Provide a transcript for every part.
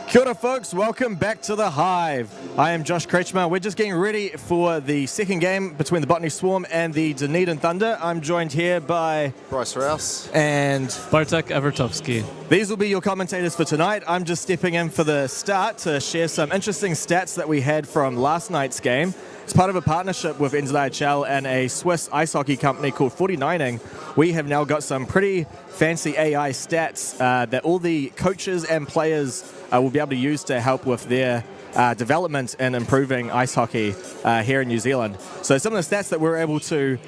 Kia ora, folks. Welcome back to The Hive. I am Josh Kretschmer. We're just getting ready for the second game between the Botany Swarm and the Dunedin Thunder. I'm joined here by Bryce Rouse and Bartek Evertovsky. These will be your commentators for tonight. I'm just stepping in for the start to share some interesting stats that we had from last night's game. As part of a partnership with NZIHL and a Swiss ice hockey company called 49ing, we have now got some pretty fancy AI stats that all the coaches and players will be able to use to help with their development and improving ice hockey here in New Zealand. So some of the stats that we were able to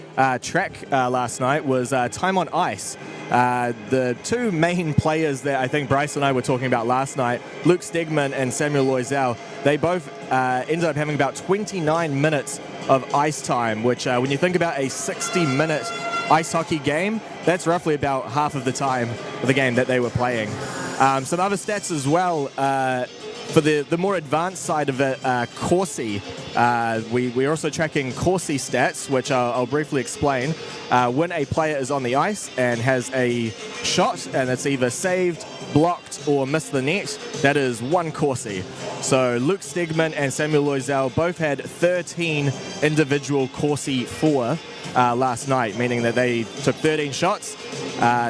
track last night was time on ice. The two main players that I think Bryce and I were talking about last night, Luke Stegman and Samuel Loisel, they both ended up having about 29 minutes of ice time, which when you think about a 60-minute ice hockey game, that's roughly about half of the time of the game that they were playing. Some other stats as well, for the more advanced side of it, Corsi. We're also tracking Corsi stats, which I'll briefly explain. When a player is on the ice and has a shot and it's either saved, blocked or missed the net, that is one Corsi. So Luke Stegman and Samuel Loisel both had 13 individual Corsi for last night, meaning that they took 13 shots.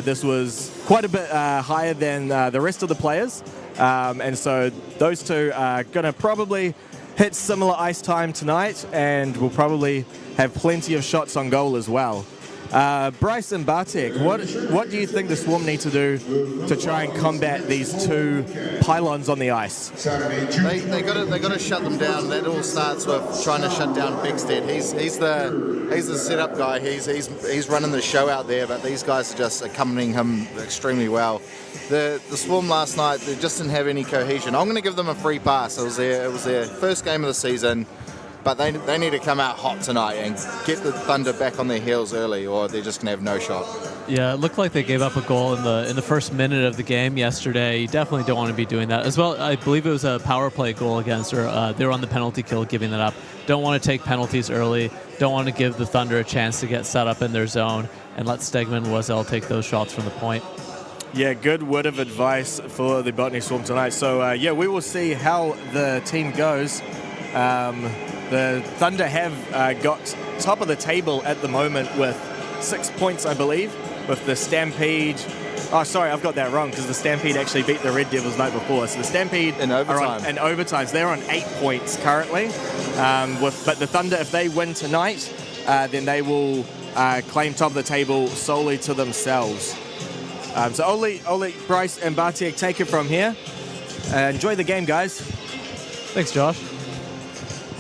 This was quite a bit higher than the rest of the players. And so those two are going to probably hit similar ice time tonight and will probably have plenty of shots on goal as well. Bryce and Bartek, what do you think the Swarm need to do to try and combat these two pylons on the ice? They got to shut them down. That all starts with trying to shut down Bigstead. He's the setup guy. He's running the show out there, but these guys are just accompanying him extremely well. The Swarm last night, they just didn't have any cohesion. I'm going to give them a free pass. It was their first game of the season. But they need to come out hot tonight and get the Thunder back on their heels early, or they're just going to have no shot. Yeah, it looked like they gave up a goal in the first minute of the game yesterday. You definitely don't want to be doing that. As well, I believe it was a power play goal against, or they were on the penalty kill giving that up. Don't want to take penalties early. Don't want to give the Thunder a chance to get set up in their zone and let Stegman and Loisel take those shots from the point. Yeah, good word of advice for the Botany Swarm tonight. So, yeah, we will see how the team goes. The Thunder have got top of the table at the moment with 6 points, I believe, with the Stampede. Oh, sorry, I've got that wrong because the Stampede actually beat the Red Devils night before. So the Stampede in overtime. In overtime. So they're on 8 points currently. But the Thunder, if they win tonight, then they will claim top of the table solely to themselves. So I'll let Bryce and Bartek take it from here. Enjoy the game, guys. Thanks, Josh.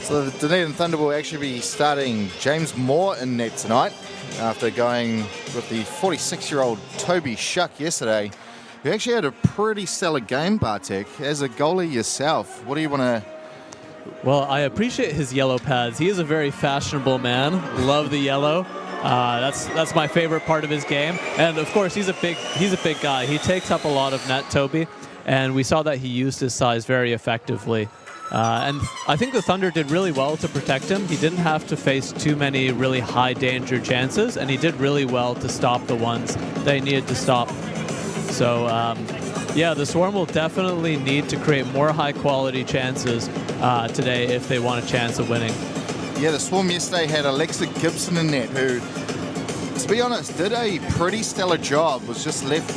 So the Dunedin Thunder will actually be starting James Moore in net tonight after going with the 46-year-old Toby Shuck yesterday. You actually had a pretty stellar game, Bartek. As a goalie yourself, what do you want to... Well, I appreciate his yellow pads. He is a very fashionable man. Love the yellow. That's my favorite part of his game. And of course, he's a big guy. He takes up a lot of net, Toby, and we saw that he used his size very effectively. And I think the Thunder did really well to protect him. He didn't have to face too many really high danger chances, and he did really well to stop the ones they needed to stop. So, yeah, the Swarm will definitely need to create more high quality chances today if they want a chance of winning. Yeah, the Swarm yesterday had Alexa Gibson in net, who, to be honest, did a pretty stellar job, was just left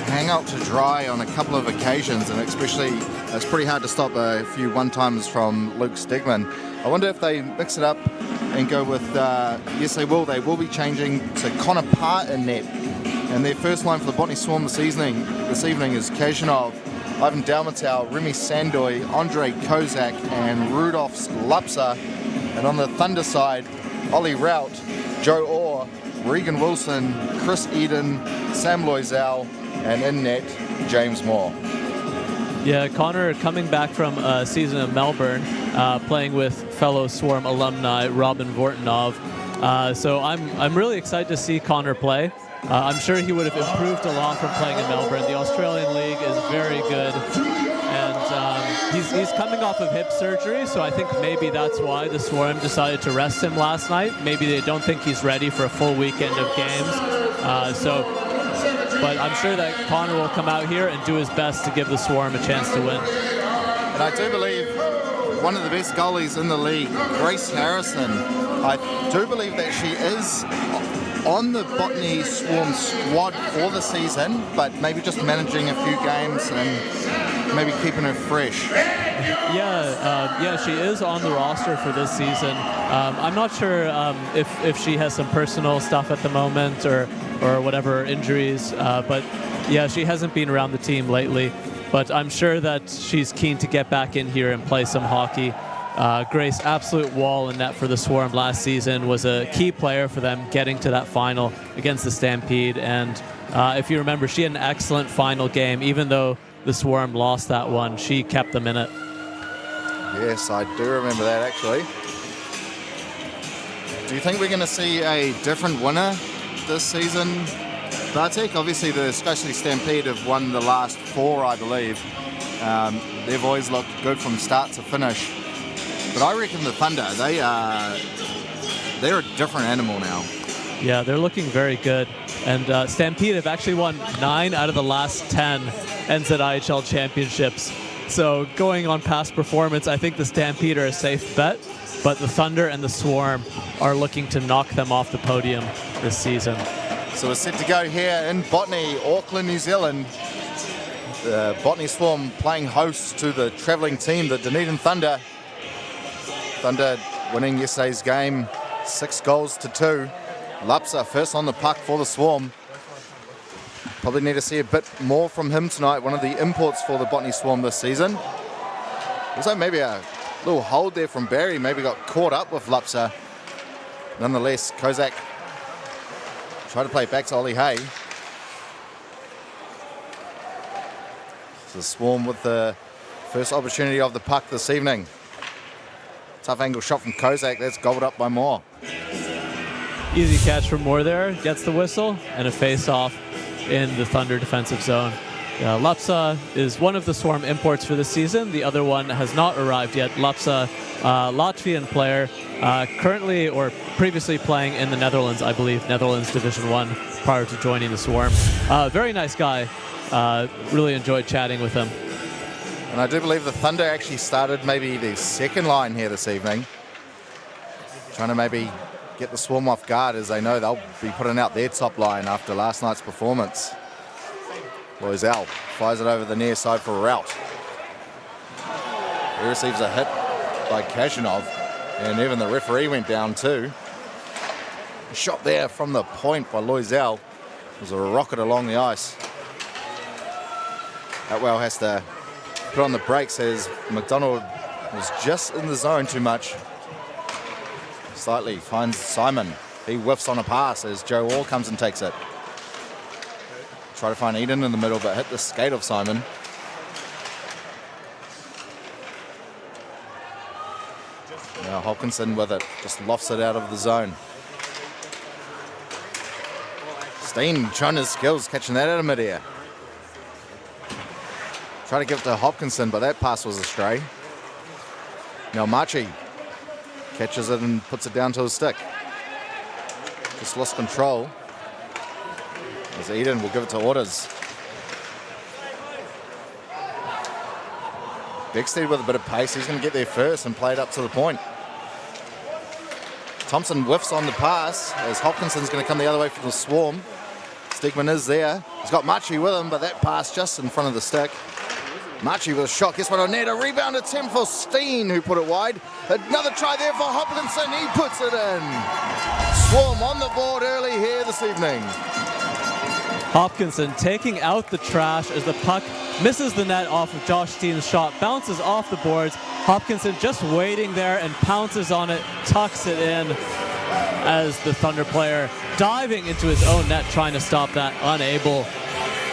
hang out to dry on a couple of occasions, and especially it's pretty hard to stop a few one-timers from Luke Stegman. I wonder if they mix it up and go with, yes they will be changing to Connor Parr in net. And their first line for the Botany Swarm this evening is Kazhanov, Ivan Dalmatal, Remy Sandoy, Andre Kozak and Rudolf Lapsa. And on the Thunder side, Ollie Rout, Joe Orr, Regan Wilson, Chris Eden, Sam Loisel, and in net, James Moore. Yeah, Connor coming back from a season in Melbourne, playing with fellow Swarm alumni Robin Vortinov. So I'm really excited to see Connor play. I'm sure he would have improved a lot from playing in Melbourne. The Australian League is very good, and he's coming off of hip surgery, so I think maybe that's why the Swarm decided to rest him last night. Maybe they don't think he's ready for a full weekend of games. But I'm sure that Connor will come out here and do his best to give the Swarm a chance to win. And I do believe one of the best goalies in the league, Grace Harrison, I do believe that she is on the Botany Swarm squad for the season, but maybe just managing a few games and maybe keeping her fresh. Yeah, she is on the roster for this season. I'm not sure if she has some personal stuff at the moment or whatever injuries, but yeah, she hasn't been around the team lately. But I'm sure that she's keen to get back in here and play some hockey. Grace, absolute wall in net for the Swarm last season, was a key player for them getting to that final against the Stampede. And if you remember, she had an excellent final game. Even though the Swarm lost that one, she kept them in it. Yes, I do remember that, actually. Do you think we're going to see a different winner this season, Bartek? Obviously, the Scotia Stampede have won the last 4, I believe. They've always looked good from start to finish. But I reckon the Thunder, they're a different animal now. Yeah, they're looking very good. And Stampede have actually won 9 out of the last 10 NZIHL championships. So going on past performance, I think the Stampede are a safe bet, but the Thunder and the Swarm are looking to knock them off the podium this season. So we're set to go here in Botany, Auckland, New Zealand. The Botany Swarm playing host to the travelling team, the Dunedin Thunder. Thunder winning yesterday's game 6-2. Lapsa first on the puck for the Swarm. Probably need to see a bit more from him tonight, one of the imports for the Botany Swarm this season. Also maybe a little hold there from Barry, maybe got caught up with Lapsa. Nonetheless, Kozak tried to play back to Ollie Hay. So the Swarm with the first opportunity of the puck this evening. Tough angle shot from Kozak, that's gobbled up by Moore. Easy catch from Moore there, gets the whistle, and a face-off in the Thunder defensive zone. Lapsa is one of the Swarm imports for this season. The other one has not arrived yet. Lapsa, Latvian player, currently or previously playing in the Netherlands, I believe, Netherlands Division 1 prior to joining the Swarm. Very nice guy. Really enjoyed chatting with him. And I do believe the Thunder actually started maybe the second line here this evening. Trying to maybe get the Swarm off guard, as they know they'll be putting out their top line after last night's performance. Loisel fires it over the near side for Rout. He receives a hit by Kashinov, and even the referee went down too. A shot there from the point by Loisel. It was a rocket along the ice. Atwell has to put on the brakes as McDonald was just in the zone too much. Slightly finds Simon. He whiffs on a pass as Joe Orr comes and takes it. Try to find Eden in the middle, but hit the skate of Simon. Now Hopkinson with it, just lofts it out of the zone. Steen trying his skills, catching that out of midair. Try to give it to Hopkinson, but that pass was astray. Now Machi catches it and puts it down to his stick. Just lost control. As Eden will give it to Orders. Bigstead with a bit of pace. He's going to get there first and play it up to the point. Thompson whiffs on the pass as Hopkinson's going to come the other way for the Swarm. Stegman is there. He's got Machi with him, but that pass just in front of the stick. Machi with a shot, gets one on net, a rebound attempt for Steen, who put it wide. Another try there for Hopkinson, he puts it in. Swarm on the board early here this evening. Hopkinson taking out the trash as the puck misses the net off of Josh Steen's shot, bounces off the boards. Hopkinson just waiting there and pounces on it, tucks it in as the Thunder player diving into his own net, trying to stop that, unable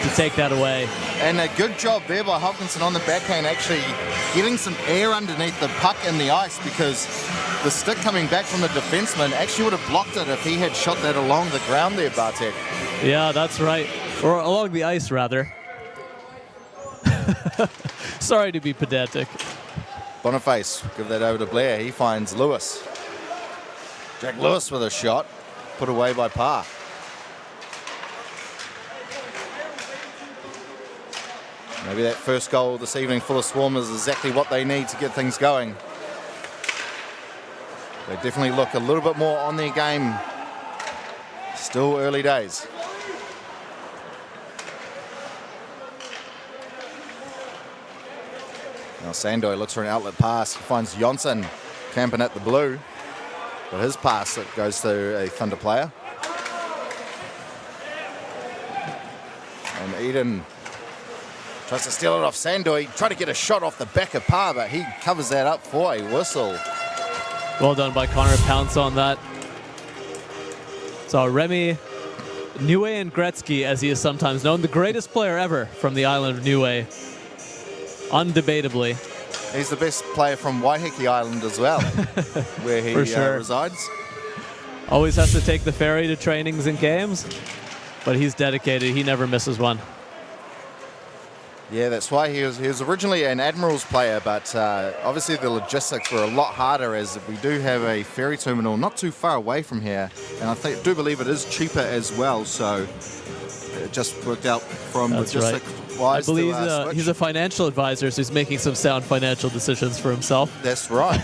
to take that away. And a good job there by Hopkinson on the backhand, actually getting some air underneath the puck in the ice, because the stick coming back from the defenseman actually would have blocked it if he had shot that along the ground there, Bartek. Yeah, that's right. Or along the ice, rather. Sorry to be pedantic. Boniface, give that over to Blair. He finds Lewis. Jack Lewis with a shot, put away by Parr. Maybe that first goal this evening for the Swarm is exactly what they need to get things going. They definitely look a little bit more on their game. Still early days. Now Sandoy looks for an outlet pass. He finds Jonsson camping at the blue. But his pass, it goes to a Thunder player. And Eden tries to steal it off Sandoy. Try to get a shot off the back of par, but he covers that up for a whistle. Well done by Connor Pounce on that. So Remy Niue and Gretzky, as he is sometimes known, the greatest player ever from the island of Niue. Undebatably. He's the best player from Waiheke Island as well, where he resides. Always has to take the ferry to trainings and games, but he's dedicated. He never misses one. Yeah, that's why he was originally an Admirals player, but obviously the logistics were a lot harder, as we do have a ferry terminal not too far away from here, and I do believe it is cheaper as well, so it just worked out from logistics-wise. I believe he's a financial advisor, so he's making some sound financial decisions for himself. That's right.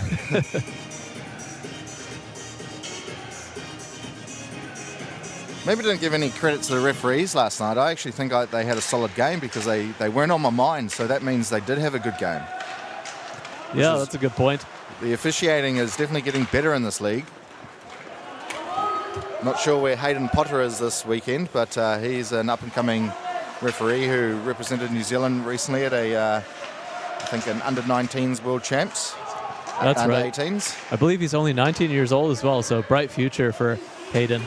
Maybe didn't give any credit to the referees last night. I actually think they had a solid game because they weren't on my mind, so that means they did have a good game. Yeah, that's a good point. The officiating is definitely getting better in this league. Not sure where Hayden Potter is this weekend, but he's an up-and-coming referee who represented New Zealand recently at I think an under-19s World Champs. That's under right. 18s. I believe he's only 19 years old as well, so bright future for Hayden.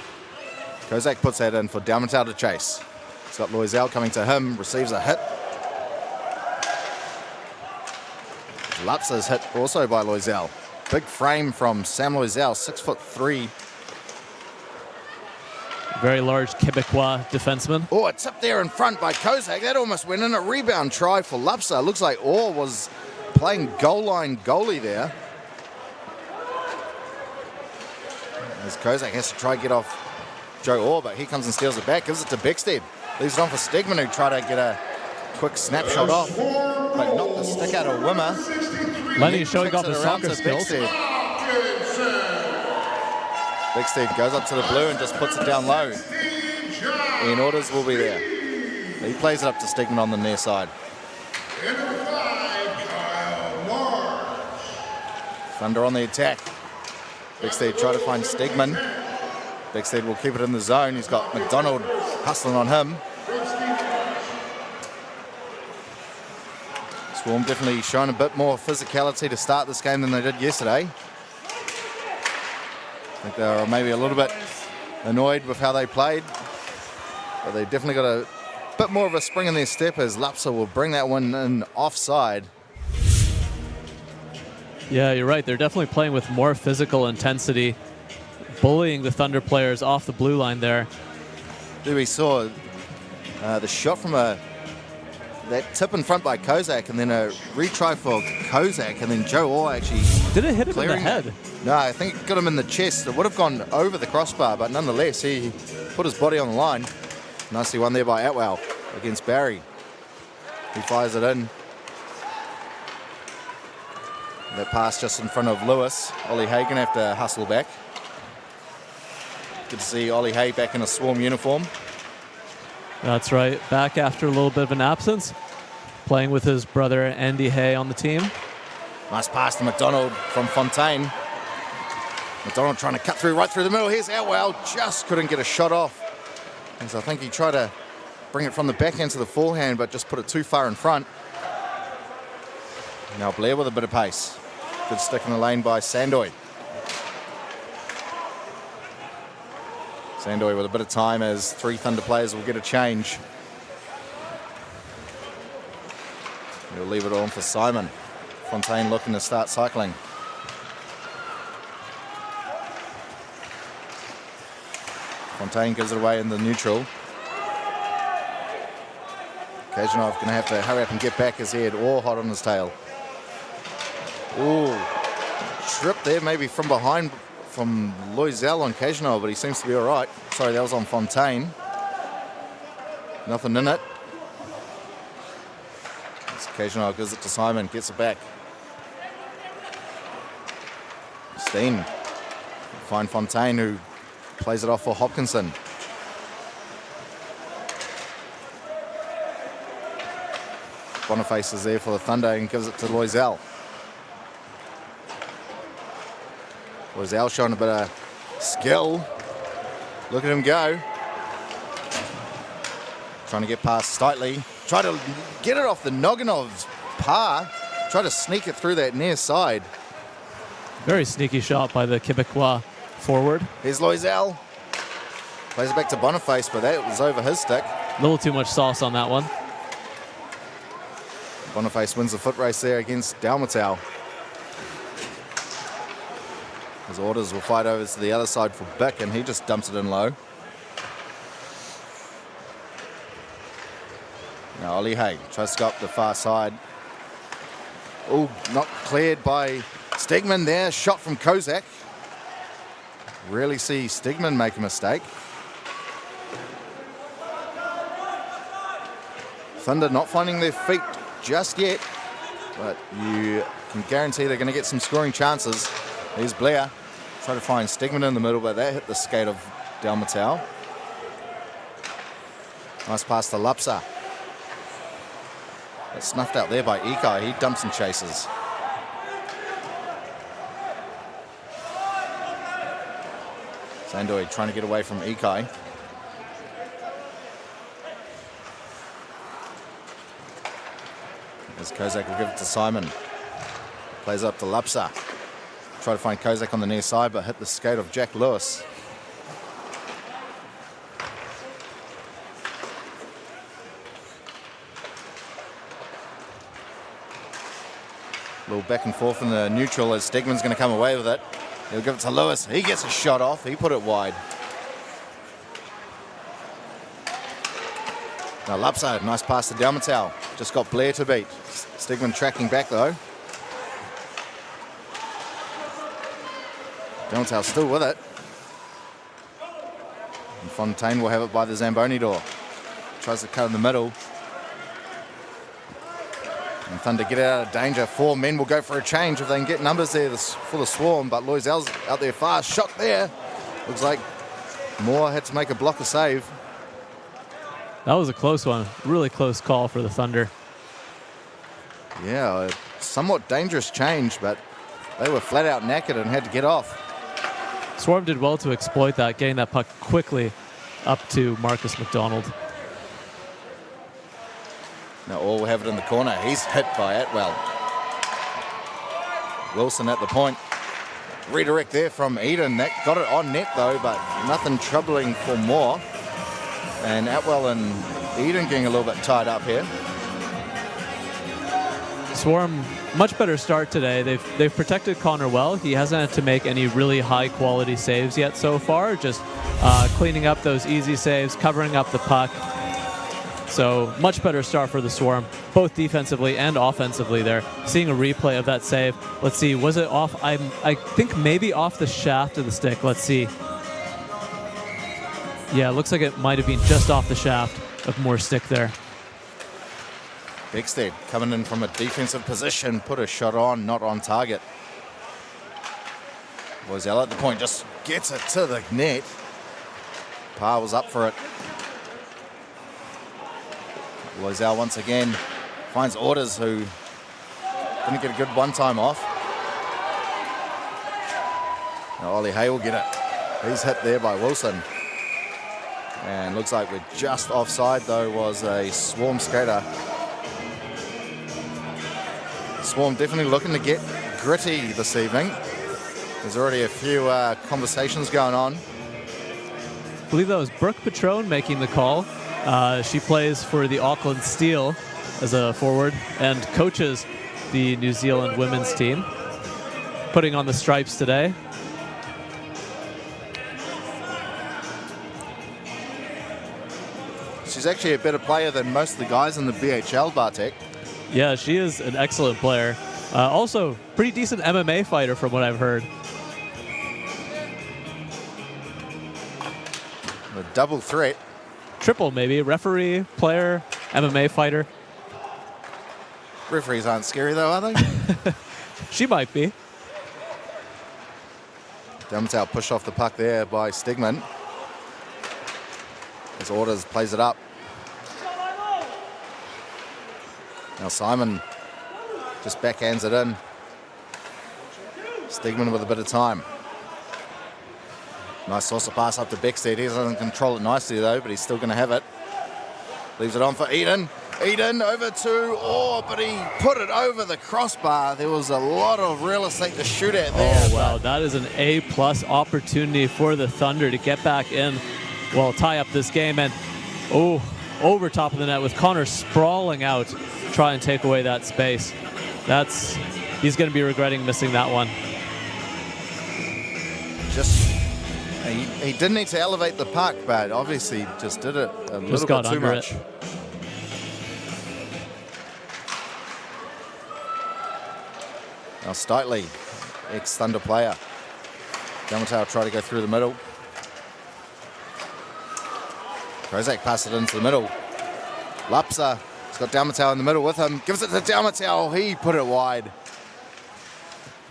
Kozak puts that in for Dalmatau to chase. He's got Loisel coming to him, receives a hit. Lapsa's hit also by Loisel. Big frame from Sam Loisel, 6'3". Very large Quebecois defenseman. Oh, it's up there in front by Kozak. That almost went in. A rebound try for Lapsa. Looks like Orr was playing goal line goalie there. As Kozak has to try to get off Joe Orr, but he comes and steals it back, gives it to Beckstead. Leaves it on for Stegman, who tried to get a quick snapshot off, but knocked the stick out of Wimmer. Lenny showing off his soccer skills. Beckstead goes up to the blue and just puts it down low. Ian Orders will be there. He plays it up to Stegman on the near side. Thunder on the attack. Beckstead try to find Stegman. Beckstead will keep it in the zone. He's got McDonald hustling on him. Swarm definitely showing a bit more physicality to start this game than they did yesterday. I think they were maybe a little bit annoyed with how they played, but they definitely got a bit more of a spring in their step as Lapsa will bring that one in offside. Yeah, you're right. They're definitely playing with more physical intensity, bullying the Thunder players off the blue line there. There we saw the shot from that tip in front by Kozak, and then a retry for Kozak, and then Joe Orr actually did it hit him in the head? No, I think it got him in the chest. It would have gone over the crossbar, but nonetheless, he put his body on the line. Nicely won there by Atwell against Barry. He fires it in. That pass just in front of Lewis. Ollie Hay gonna have to hustle back. Good to see Ollie Hay back in a Swarm uniform. That's right. Back after a little bit of an absence. Playing with his brother Andy Hay on the team. Nice pass to McDonald from Fontaine. McDonald trying to cut right through the middle. Here's Atwell. Just couldn't get a shot off. And so I think he tried to bring it from the backhand to the forehand, but just put it too far in front. Now Blair with a bit of pace. Good stick in the lane by Sandoy. Sandoy with a bit of time as three Thunder players will get a change. He'll leave it on for Simon. Fontaine looking to start cycling. Fontaine gives it away in the neutral. Kajinov going to have to hurry up and get back as he had Orr hot on his tail. Ooh, trip there maybe from behind from Loisel on Kajinov, but he seems to be all right. Sorry, that was on Fontaine. Nothing in it. Occasionally gives it to Simon, gets it back. Steen. Find Fontaine, who plays it off for Hopkinson. Boniface is there for the Thunder and gives it to Loisel. Loisel showing a bit of skill. Look at him go. Trying to get past Stitley. Try to get it off the noggin of Parr. Try to sneak it through that near side. Very sneaky shot by the Quebecois forward. Here's Loisel. Plays it back to Boniface, but that was over his stick. A little too much sauce on that one. Boniface wins the foot race there against Dalmatau. His orders will fight over to the other side for Bick, and he just dumps it in low. Now Ollie Hay tries to go up the far side. Oh, not cleared by Stegman there. Shot from Kozak. Rarely see Stegman make a mistake. Thunder not finding their feet just yet, but you can guarantee they're going to get some scoring chances. Here's Blair. Try to find Stegman in the middle, but that hit the skate of Dalmatau. Nice pass to Lapsa. But snuffed out there by Ikai. He dumps and chases. Sandoy trying to get away from Ikai. As Kozak will give it to Simon. Plays up to Lapsa. Try to find Kozak on the near side, but hit the skate of Jack Lewis. A little back and forth in the neutral as Stegman's going to come away with it. He'll give it to Lewis. He gets a shot off. He put it wide. Now Lapsa, nice pass to Dalmatau. Just got Blair to beat. Stegman tracking back though. Dalmatau still with it. And Fontaine will have it by the Zamboni door. Tries to cut in the middle. And Thunder get out of danger. 4 men will go for a change if they can get numbers there for the Swarm. But Loisel's out there fast. Shot there. Looks like Moore had to make a blocker save. That was a close one. Really close call for the Thunder. Yeah, a somewhat dangerous change, but they were flat out knackered and had to get off. Swarm did well to exploit that, getting that puck quickly up to Marcus McDonald. Now Orr will have it in the corner. He's hit by Atwell. Wilson at the point. Redirect there from Eden. That got it on net though, but nothing troubling for Moore. And Atwell and Eden getting a little bit tied up here. Swarm, much better start today. They've protected Connor well. He hasn't had to make any really high quality saves yet so far. Just cleaning up those easy saves, covering up the puck. So much better start for the Swarm, both defensively and offensively there. Seeing a replay of that save. Let's see, was it off? I think maybe off the shaft of the stick. Let's see. Yeah, it looks like it might have been just off the shaft of Moore's stick there. Bigstead coming in from a defensive position, put a shot on, not on target. Loisel at the point just gets it to the net. Parr was up for it. Loisel once again finds Orders, who didn't get a good one-time off. Now Ollie Hay will get it. He's hit there by Wilson. And looks like we're just offside though, was a Swarm skater. Swarm definitely looking to get gritty this evening. There's already a few conversations going on. I believe that was Brooke Patrone making the call. She plays for the Auckland Steel as a forward and coaches the New Zealand women's team. Putting on the stripes today. She's actually a better player than most of the guys in the BHL, Bartek. Yeah, she is an excellent player. Also, pretty decent MMA fighter from what I've heard. A double threat. Triple maybe, referee, player, MMA fighter. Referees aren't scary though, are they? She might be. Damtau push off the puck there by Stigman. As Orders plays it up. Now Simon just backhands it in. Stigman with a bit of time. Nice saucer pass up to Beckstead. He doesn't control it nicely though, but he's still going to have it. Leaves it on for Eden. Eden over to Orr, but he put it over the crossbar. There was a lot of real estate to shoot at there. Oh, wow. That is an A-plus opportunity for the Thunder to get back in, well, tie up this game. And, oh, over top of the net with Connor sprawling out to try and take away that space. He's going to be regretting missing that one. He didn't need to elevate the puck, but obviously just did it a little bit too much. Now Steitley, ex-Thunder player. Damtau try to go through the middle. Kozak passes it into the middle. Lapsa has got Damtau in the middle with him. Gives it to Damtau. He put it wide.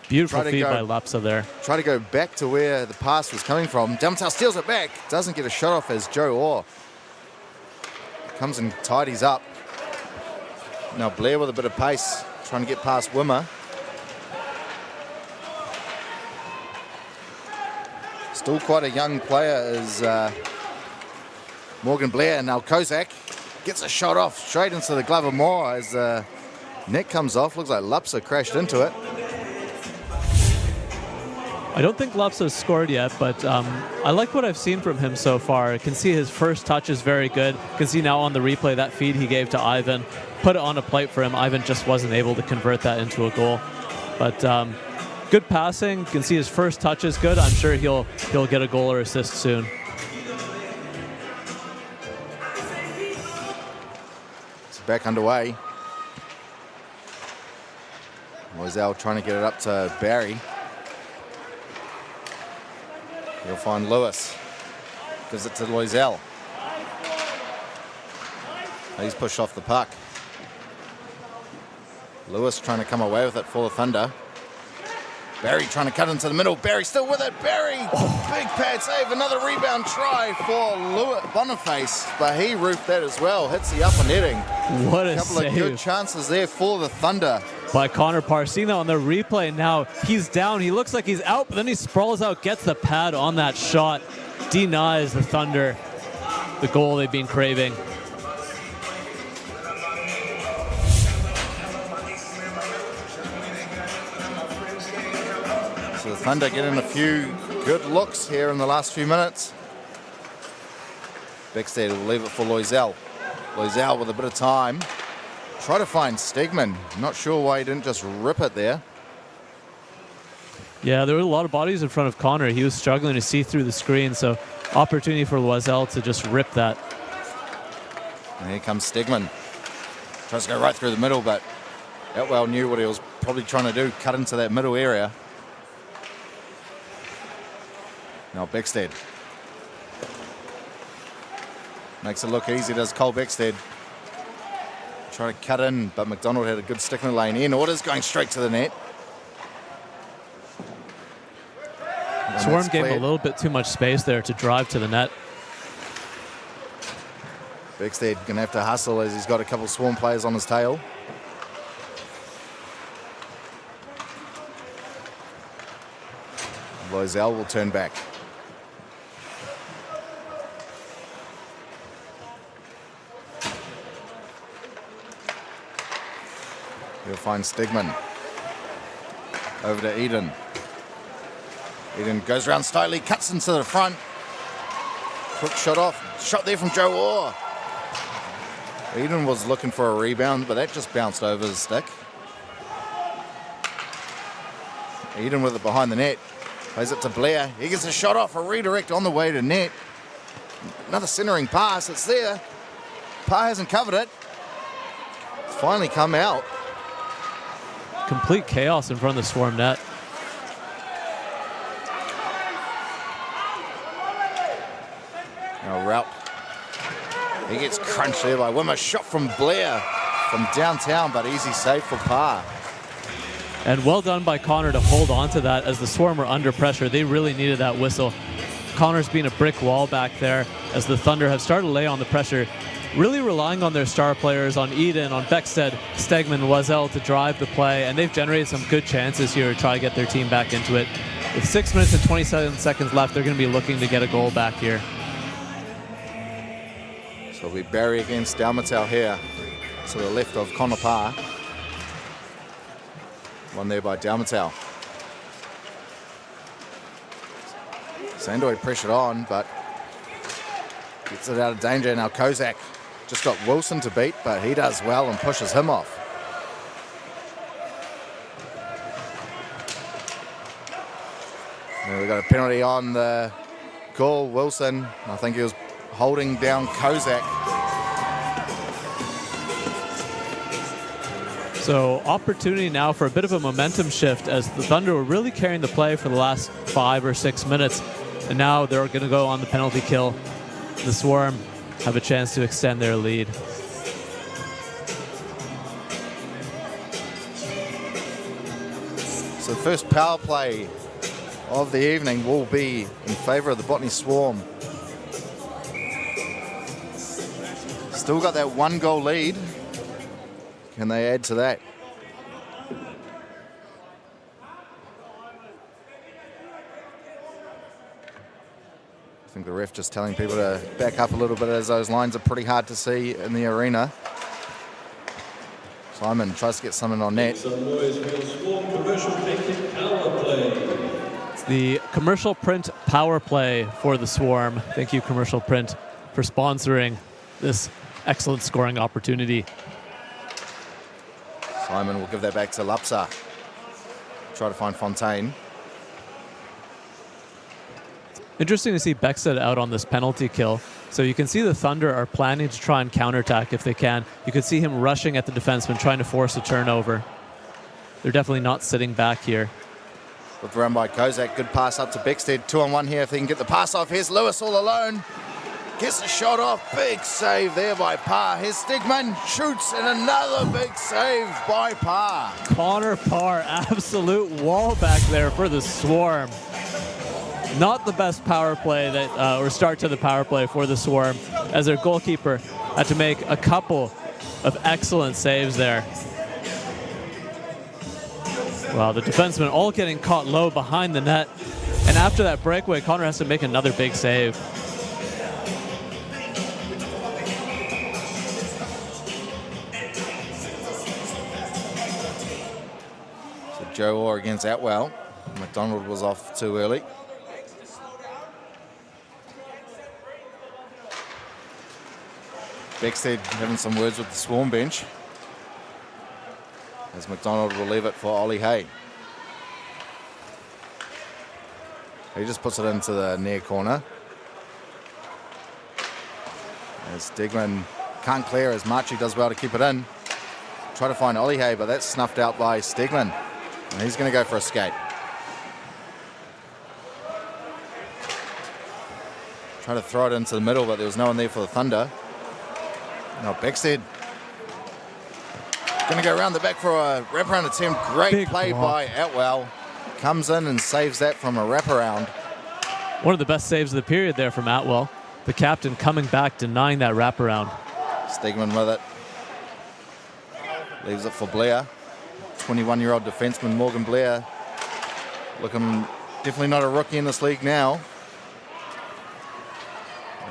Beautiful feed by Lapsa there. Try to go back to where the pass was coming from. Damtau steals it back. Doesn't get a shot off as Joe Orr comes and tidies up. Now Blair with a bit of pace, trying to get past Wimmer. Still quite a young player is Morgan Blair. Now Kozak gets a shot off straight into the glove of Moore as net comes off. Looks like Lapsa crashed into it. I don't think Lapsa has scored yet, but I like what I've seen from him so far. I can see his first touch is very good. You can see now on the replay that feed he gave to Ivan. Put it on a plate for him. Ivan just wasn't able to convert that into a goal. But good passing. You can see his first touch is good. I'm sure he'll get a goal or assist soon. It's back underway. Loisel trying to get it up to Barry. He'll find Lewis. Gives it to Loisel. He's pushed off the puck. Lewis trying to come away with it for the Thunder. Barry trying to cut into the middle. Barry still with it. Barry! Big pad save. Another rebound try for Boniface. But he roofed that as well. Hits the upper netting. What a couple save. of good chances there for the Thunder. By Connor Parsino on the replay now. He's down. He looks like he's out, but then he sprawls out, gets the pad on that shot. Denies the Thunder the goal they've been craving. So the Thunder getting a few good looks here in the last few minutes. Beckstead will leave it for Loisel. Loisel with a bit of time. Try to find Stegman. Not sure why he didn't just rip it there. Yeah, there were a lot of bodies in front of Connor. He was struggling to see through the screen, so opportunity for Loisel to just rip that. And here comes Stegman. Tries to go right through the middle, but Atwell knew what he was probably trying to do, cut into that middle area. Now Beckstead. Makes it look easy, does Cole Beckstead. Trying to cut in, but McDonald had a good stick in the lane. Ian Orders going straight to the net. And Swarm gave him a little bit too much space there to drive to the net. Beckstead going to have to hustle as he's got a couple of Swarm players on his tail. Loisel will turn back. He'll find Stegman. Over to Eden. Eden goes around Steitley, cuts into the front. Quick shot off. Shot there from Joe Orr. Eden was looking for a rebound, but that just bounced over his stick. Eden with it behind the net. Plays it to Blair. He gets a shot off, a redirect on the way to net. Another centering pass. It's there. Parr hasn't covered it. It's finally come out. Complete chaos in front of the Swarm net. Now Raup. He gets crunched there by Wimmer. Shot from Blair. from downtown, but easy save for par. And well done by Connor to hold on to that as the Swarm were under pressure. They really needed that whistle. Connor's been a brick wall back there as the Thunder have started to lay on the pressure, really relying on their star players, on Eden, on Beckstead, Stegman, Loisel to drive the play, and they've generated some good chances here to try to get their team back into it. With 6 minutes and 27 seconds left, they're going to be looking to get a goal back here. So we bury against Dalmatau here to the left of Connor Parr. One there by Dalmatau. Sandoy pressured on, but gets it out of danger. Now Kozak just got Wilson to beat, but he does well and pushes him off. And we got a penalty on the goal. Wilson, I think he was holding down Kozak. So opportunity now for a bit of a momentum shift as the Thunder were really carrying the play for the last 5 or 6 minutes. And now they're going to go on the penalty kill. The Swarm have a chance to extend their lead. So the first power play of the evening will be in favour of the Botany Swarm. Still got that 1-goal lead. Can they add to that? I think the ref just telling people to back up a little bit as those lines are pretty hard to see in the arena. Simon tries to get something on net. It's the commercial print power play for the Swarm. Thank you, Commercial Print, for sponsoring this excellent scoring opportunity. Simon will give that back to Lapsa. Try to find Fontaine. Interesting to see Beckstead out on this penalty kill. So you can see the Thunder are planning to try and counterattack if they can. You can see him rushing at the defenseman, trying to force a turnover. They're definitely not sitting back here. With run by Kozak, good pass up to Beckstead. 2-on-1 here if they can get the pass off. Here's Lewis all alone. Gets the shot off. Big save there by Parr. Here's Stegman. Shoots, and another big save by Parr. Connor Parr, absolute wall back there for the Swarm. Not the best power play that, or start to the power play for the Swarm, as their goalkeeper had to make a couple of excellent saves there. Wow, the defensemen all getting caught low behind the net. And after that breakaway, Connor has to make another big save. So Joe Orr against Atwell. McDonald was off too early. Beckstead having some words with the Swarm bench, as McDonald will leave it for Ollie Hay. He just puts it into the near corner. As Stegman can't clear, as Marchi does well to keep it in. Try to find Ollie Hay, but that's snuffed out by Stegman. And he's going to go for a skate. Try to throw it into the middle, but there was no one there for the Thunder. Now Beckstead going to go around the back for a wraparound attempt. Great Big play block by Atwell. Comes in and saves that from a wraparound. One of the best saves of the period there from Atwell. The captain coming back, denying that wraparound. Stegman with it. Leaves it for Blair. 21-year-old defenseman Morgan Blair. Looking definitely not a rookie in this league now.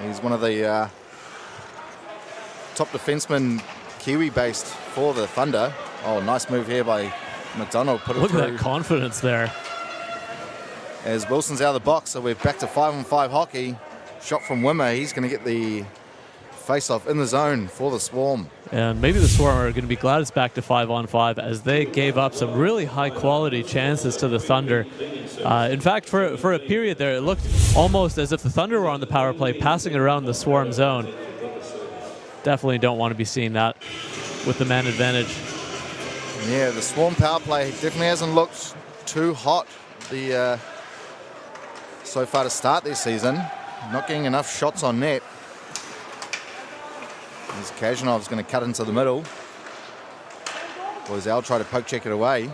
He's one of the top defensemen, Kiwi-based for the Thunder. Oh, nice move here by McDonald. Put it Look through. at that confidence there. As Wilson's out of the box, so we're back to 5-on-5 hockey. Shot from Wimmer. He's going to get the face-off in the zone for the Swarm. And maybe the Swarm are going to be glad it's back to 5-on-5 as they gave up some really high-quality chances to the Thunder. In fact, for a period there, it looked almost as if the Thunder were on the power play, passing it around the Swarm zone. Definitely don't want to be seeing that with the man advantage. Yeah, the Swarm power play definitely hasn't looked too hot so far to start this season. Not getting enough shots on net. As Kazhanov's going to cut into the middle. Loisel tried to poke check it away.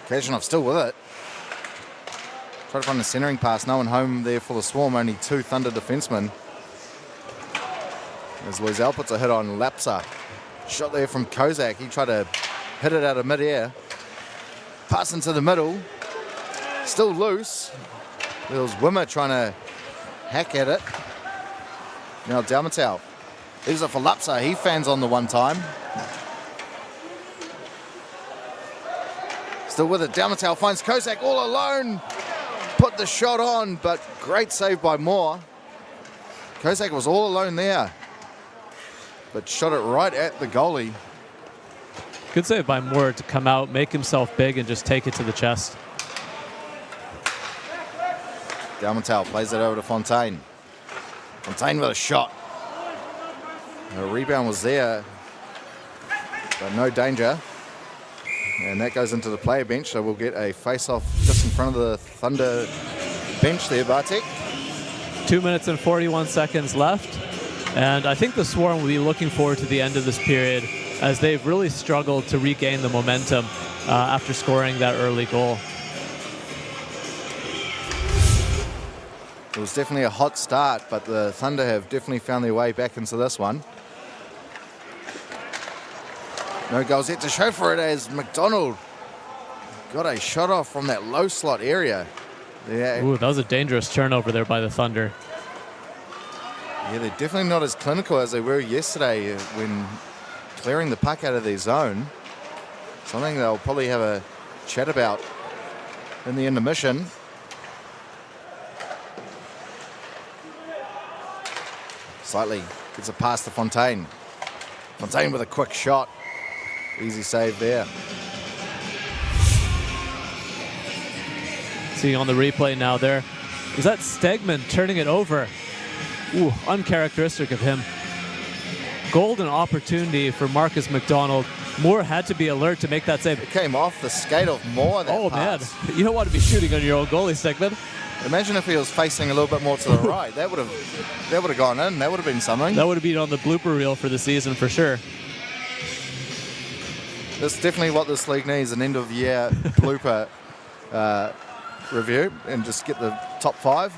Kazanov still with it. Try to find a centering pass. No one home there for the Swarm. Only 2 Thunder defensemen. As Loisel puts a hit on Lapsa. Shot there from Kozak. He tried to hit it out of midair. Pass into the middle. Still loose. There was Wimmer trying to hack at it. Now Dalmatau. Leaves it for Lapsa. He fans on the one time. Still with it. Dalmatau finds Kozak all alone. Put the shot on, but great save by Moore. Kozak was all alone there, but shot it right at the goalie. Good save by Moore to come out, make himself big, and just take it to the chest. Dalmatau plays it over to Fontaine. Fontaine with a shot. The rebound was there, but no danger. And that goes into the player bench, so we'll get a face-off just in front of the Thunder bench there, Bartek. 2 minutes and 41 seconds left. And I think the Swarm will be looking forward to the end of this period, as they've really struggled to regain the momentum after scoring that early goal. It was definitely a hot start, but the Thunder have definitely found their way back into this one. No goals yet to show for it, as McDonald got a shot off from that low slot area. Yeah. Ooh, that was a dangerous turnover there by the Thunder. Yeah, they're definitely not as clinical as they were yesterday when clearing the puck out of their zone. Something they'll probably have a chat about in the intermission. Slightly gets a pass to Fontaine. Fontaine with a quick shot. Easy save there. See on the replay now there. Is that Stegman turning it over? Ooh, uncharacteristic of him. Golden opportunity for Marcus McDonald. Moore had to be alert to make that save. It came off the skate of Moore, that pass. Man, you don't want to be shooting on your own goalie, Stegman. Imagine if he was facing a little bit more to the right. That would have gone in. That would have been something. That would have been on the blooper reel for the season for sure. That's definitely what this league needs, an end-of-year blooper review, and just get the top 5.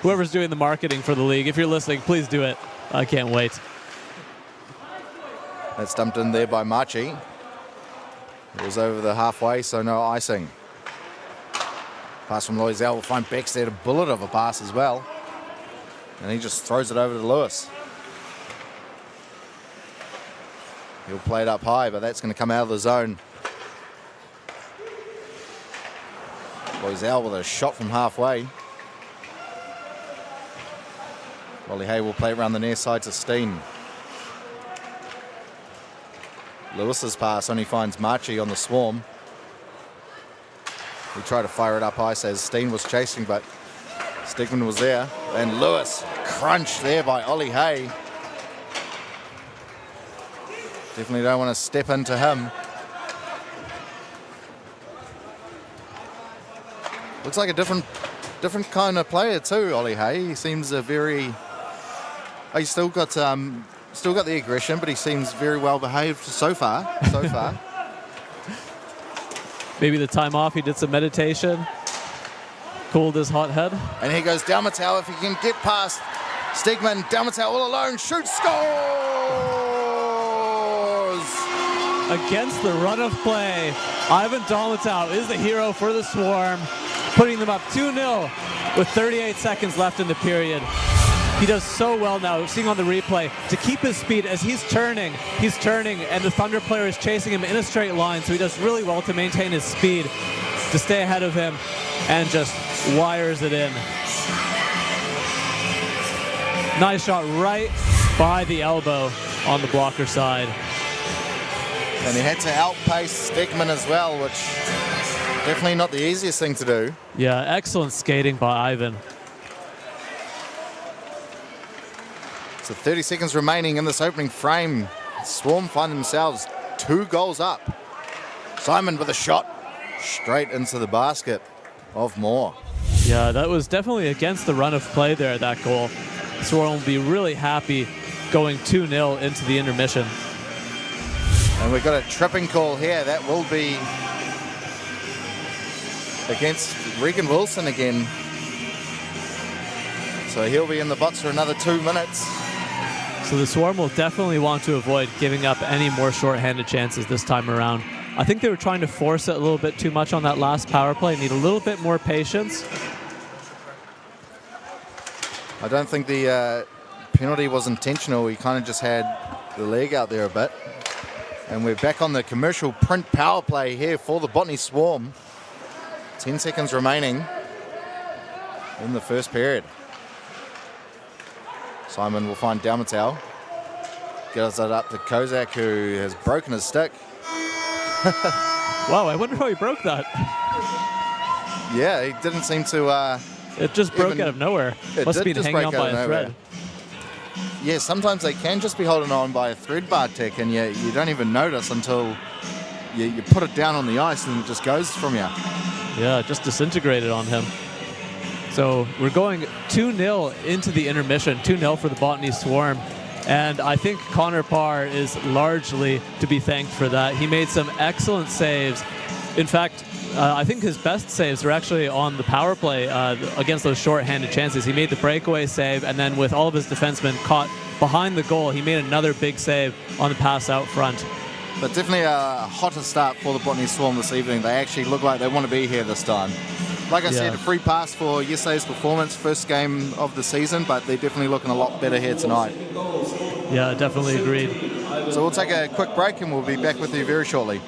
Whoever's doing the marketing for the league, if you're listening, please do it. I can't wait. That's dumped in there by Marchi. It was over the halfway, so no icing. Pass from Loisel will find Bex there, a bullet of a pass as well. And he just throws it over to Lewis. He'll play it up high, but that's going to come out of the zone. Loisel with a shot from halfway. Wally Hay will play it around the near side to Steen. Lewis's pass only finds Marchi on the Swarm. He tried to fire it up high, says Steen was chasing, but Stegman was there. And Lewis, crunch there by Ollie Hay. Definitely don't want to step into him. Looks like a different kind of player too, Ollie Hay. He seems a very... He's still got the aggression, but he seems very well behaved so far. Maybe the time off, he did some meditation, cooled his hot head. And here goes Dalmatau. If he can get past Stegman, Dalmatau all alone, shoots, scores! Against the run of play, Ivan Dalmatau is the hero for the Swarm, putting them up 2-0 with 38 seconds left in the period. He does so well now, seeing on the replay, to keep his speed as he's turning, and the Thunder player is chasing him in a straight line, so he does really well to maintain his speed, to stay ahead of him, and just wires it in. Nice shot right by the elbow on the blocker side. And he had to outpace Stegman as well, which definitely not the easiest thing to do. Yeah, excellent skating by Ivan. So 30 seconds remaining in this opening frame. Swarm find themselves 2 goals up. Simon with a shot straight into the basket of Moore. Yeah, that was definitely against the run of play there, that goal. Swarm will be really happy going 2-0 into the intermission. And we've got a tripping call here. That will be against Regan Wilson again. So he'll be in the box for another 2 minutes. So the Swarm will definitely want to avoid giving up any more shorthanded chances this time around. I think they were trying to force it a little bit too much on that last power play. Need a little bit more patience. I don't think the penalty was intentional. He kind of just had the leg out there a bit. And we're back on the commercial print power play here for the Botany Swarm. 10 seconds remaining in the first period. Simon will find Dalmatel. Gives it up to Kozak, who has broken his stick. Wow, I wonder how he broke that. Yeah, he didn't seem to... It just broke out of nowhere. Must have been hanging on by a thread. Yeah, sometimes they can just be holding on by a thread bar tick, and you don't even notice until you put it down on the ice and it just goes from you. Yeah, just disintegrated on him. So we're going 2-0 into the intermission, 2-0 for the Botany Swarm. And I think Connor Parr is largely to be thanked for that. He made some excellent saves. In fact, I think his best saves are actually on the power play against those short-handed chances. He made the breakaway save, and then with all of his defensemen caught behind the goal, he made another big save on the pass out front. But definitely a hotter start for the Botany Swarm this evening. They actually look like they want to be here this time. Like I said, a free pass for yesterday's performance, first game of the season, but they're definitely looking a lot better here tonight. Yeah, definitely agreed. So we'll take a quick break and we'll be back with you very shortly.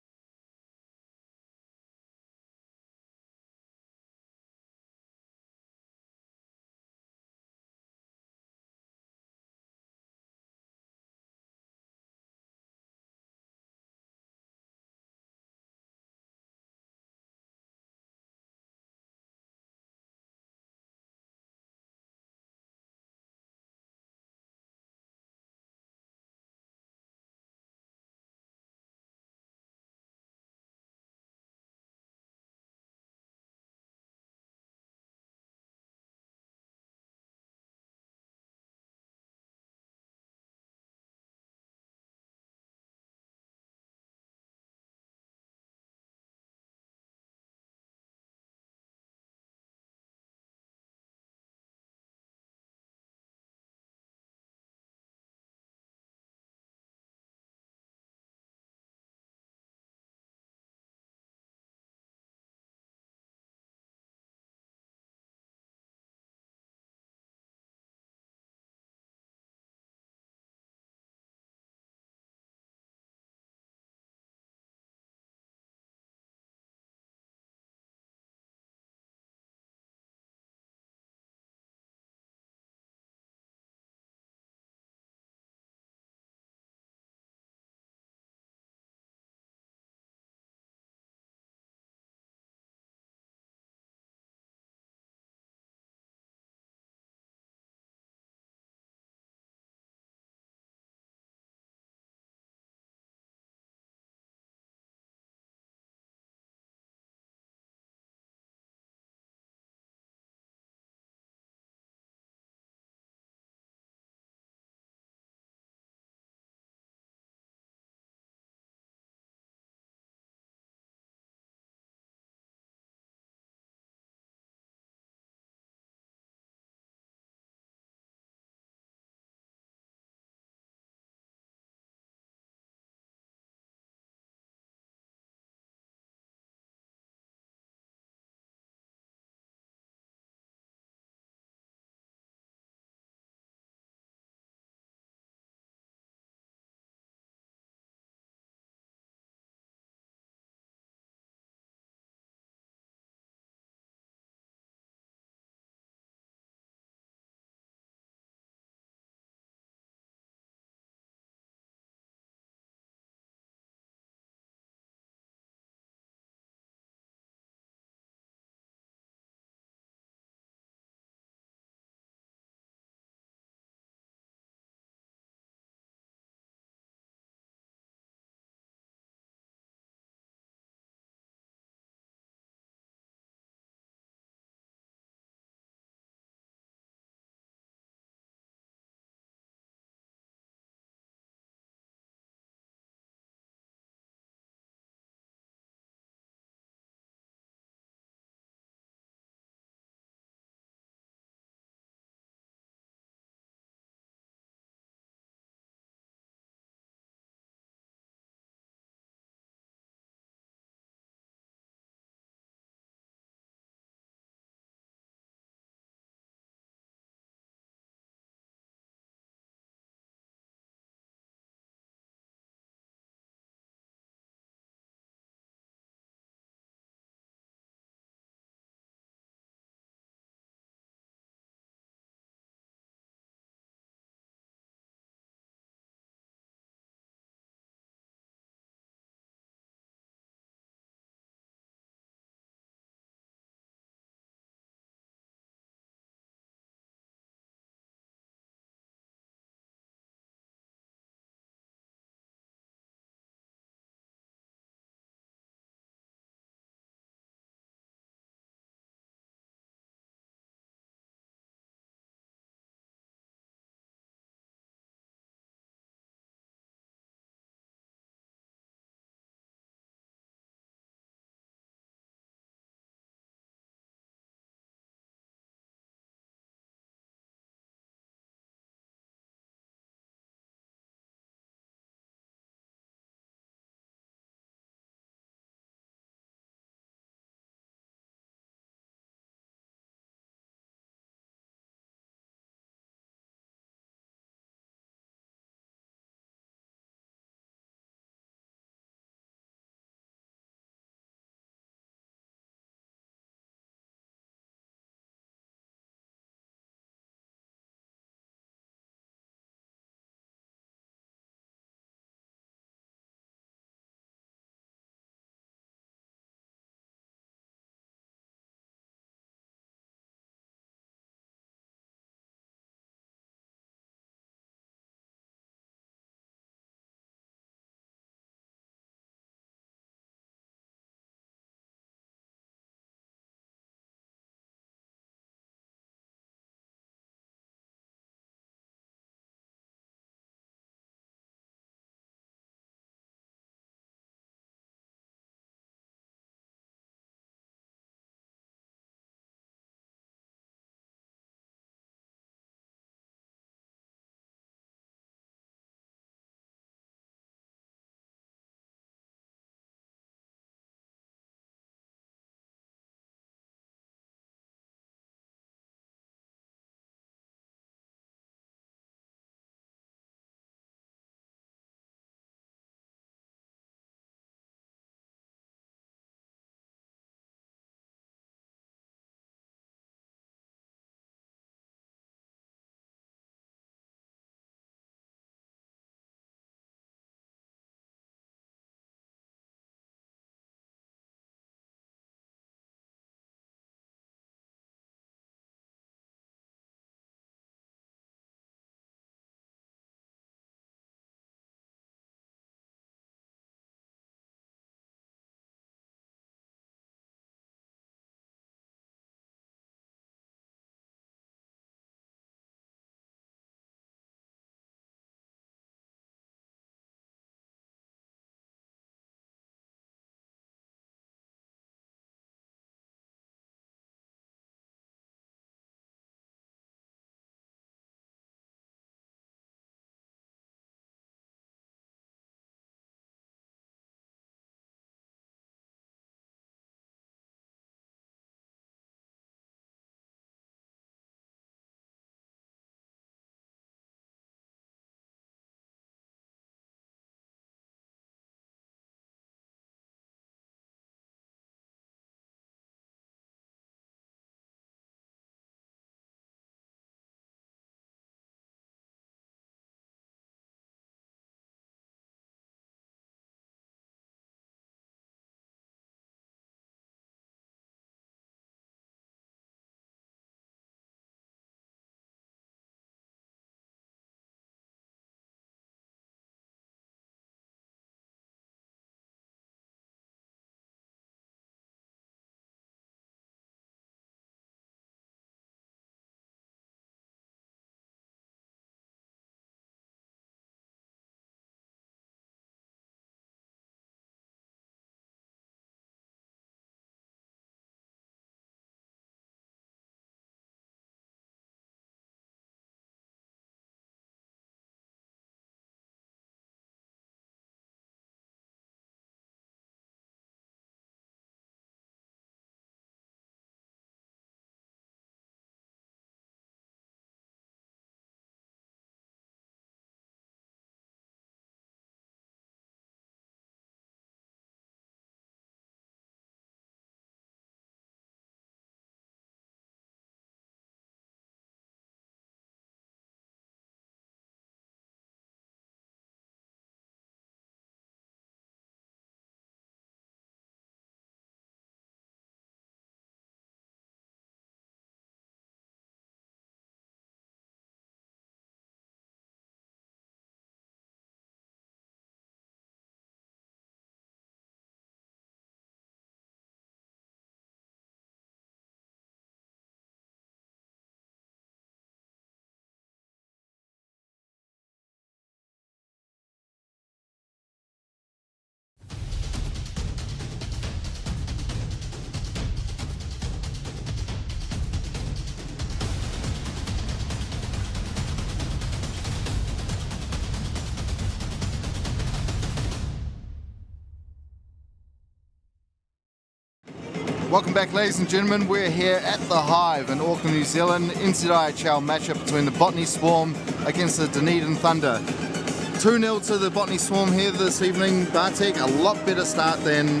Welcome back, ladies and gentlemen. We're here at the Hive in Auckland, New Zealand. NZIHL matchup between the Botany Swarm against the Dunedin Thunder. 2-0 to the Botany Swarm here this evening. Bartek, a lot better start than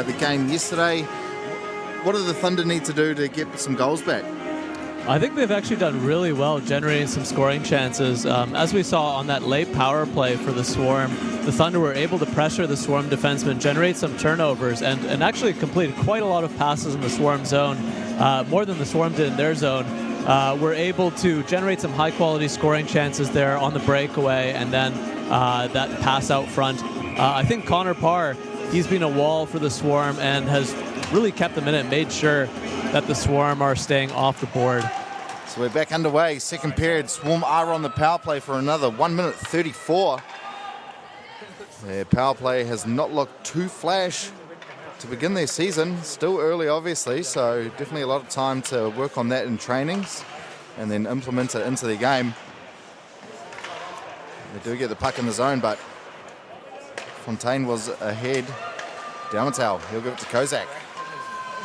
the game yesterday. What do the Thunder need to do to get some goals back? I think they've actually done really well generating some scoring chances. As we saw on that late power play for the Swarm, the Thunder were able to pressure the Swarm defensemen, generate some turnovers, and actually completed quite a lot of passes in the Swarm zone, more than the Swarm did in their zone. Were able to generate some high-quality scoring chances there on the breakaway, and then that pass out front. I think Connor Parr, he's been a wall for the Swarm and has really kept them in it, made sure that the Swarm are staying off the board. So we're back underway. Second period. Swarm are on the power play for another 1 minute 34. Their power play has not looked too flash to begin their season. Still early, obviously, so definitely a lot of time to work on that in trainings and then implement it into the game. They do get the puck in the zone, but Fontaine was ahead. Dalmatau, he'll give it to Kozak.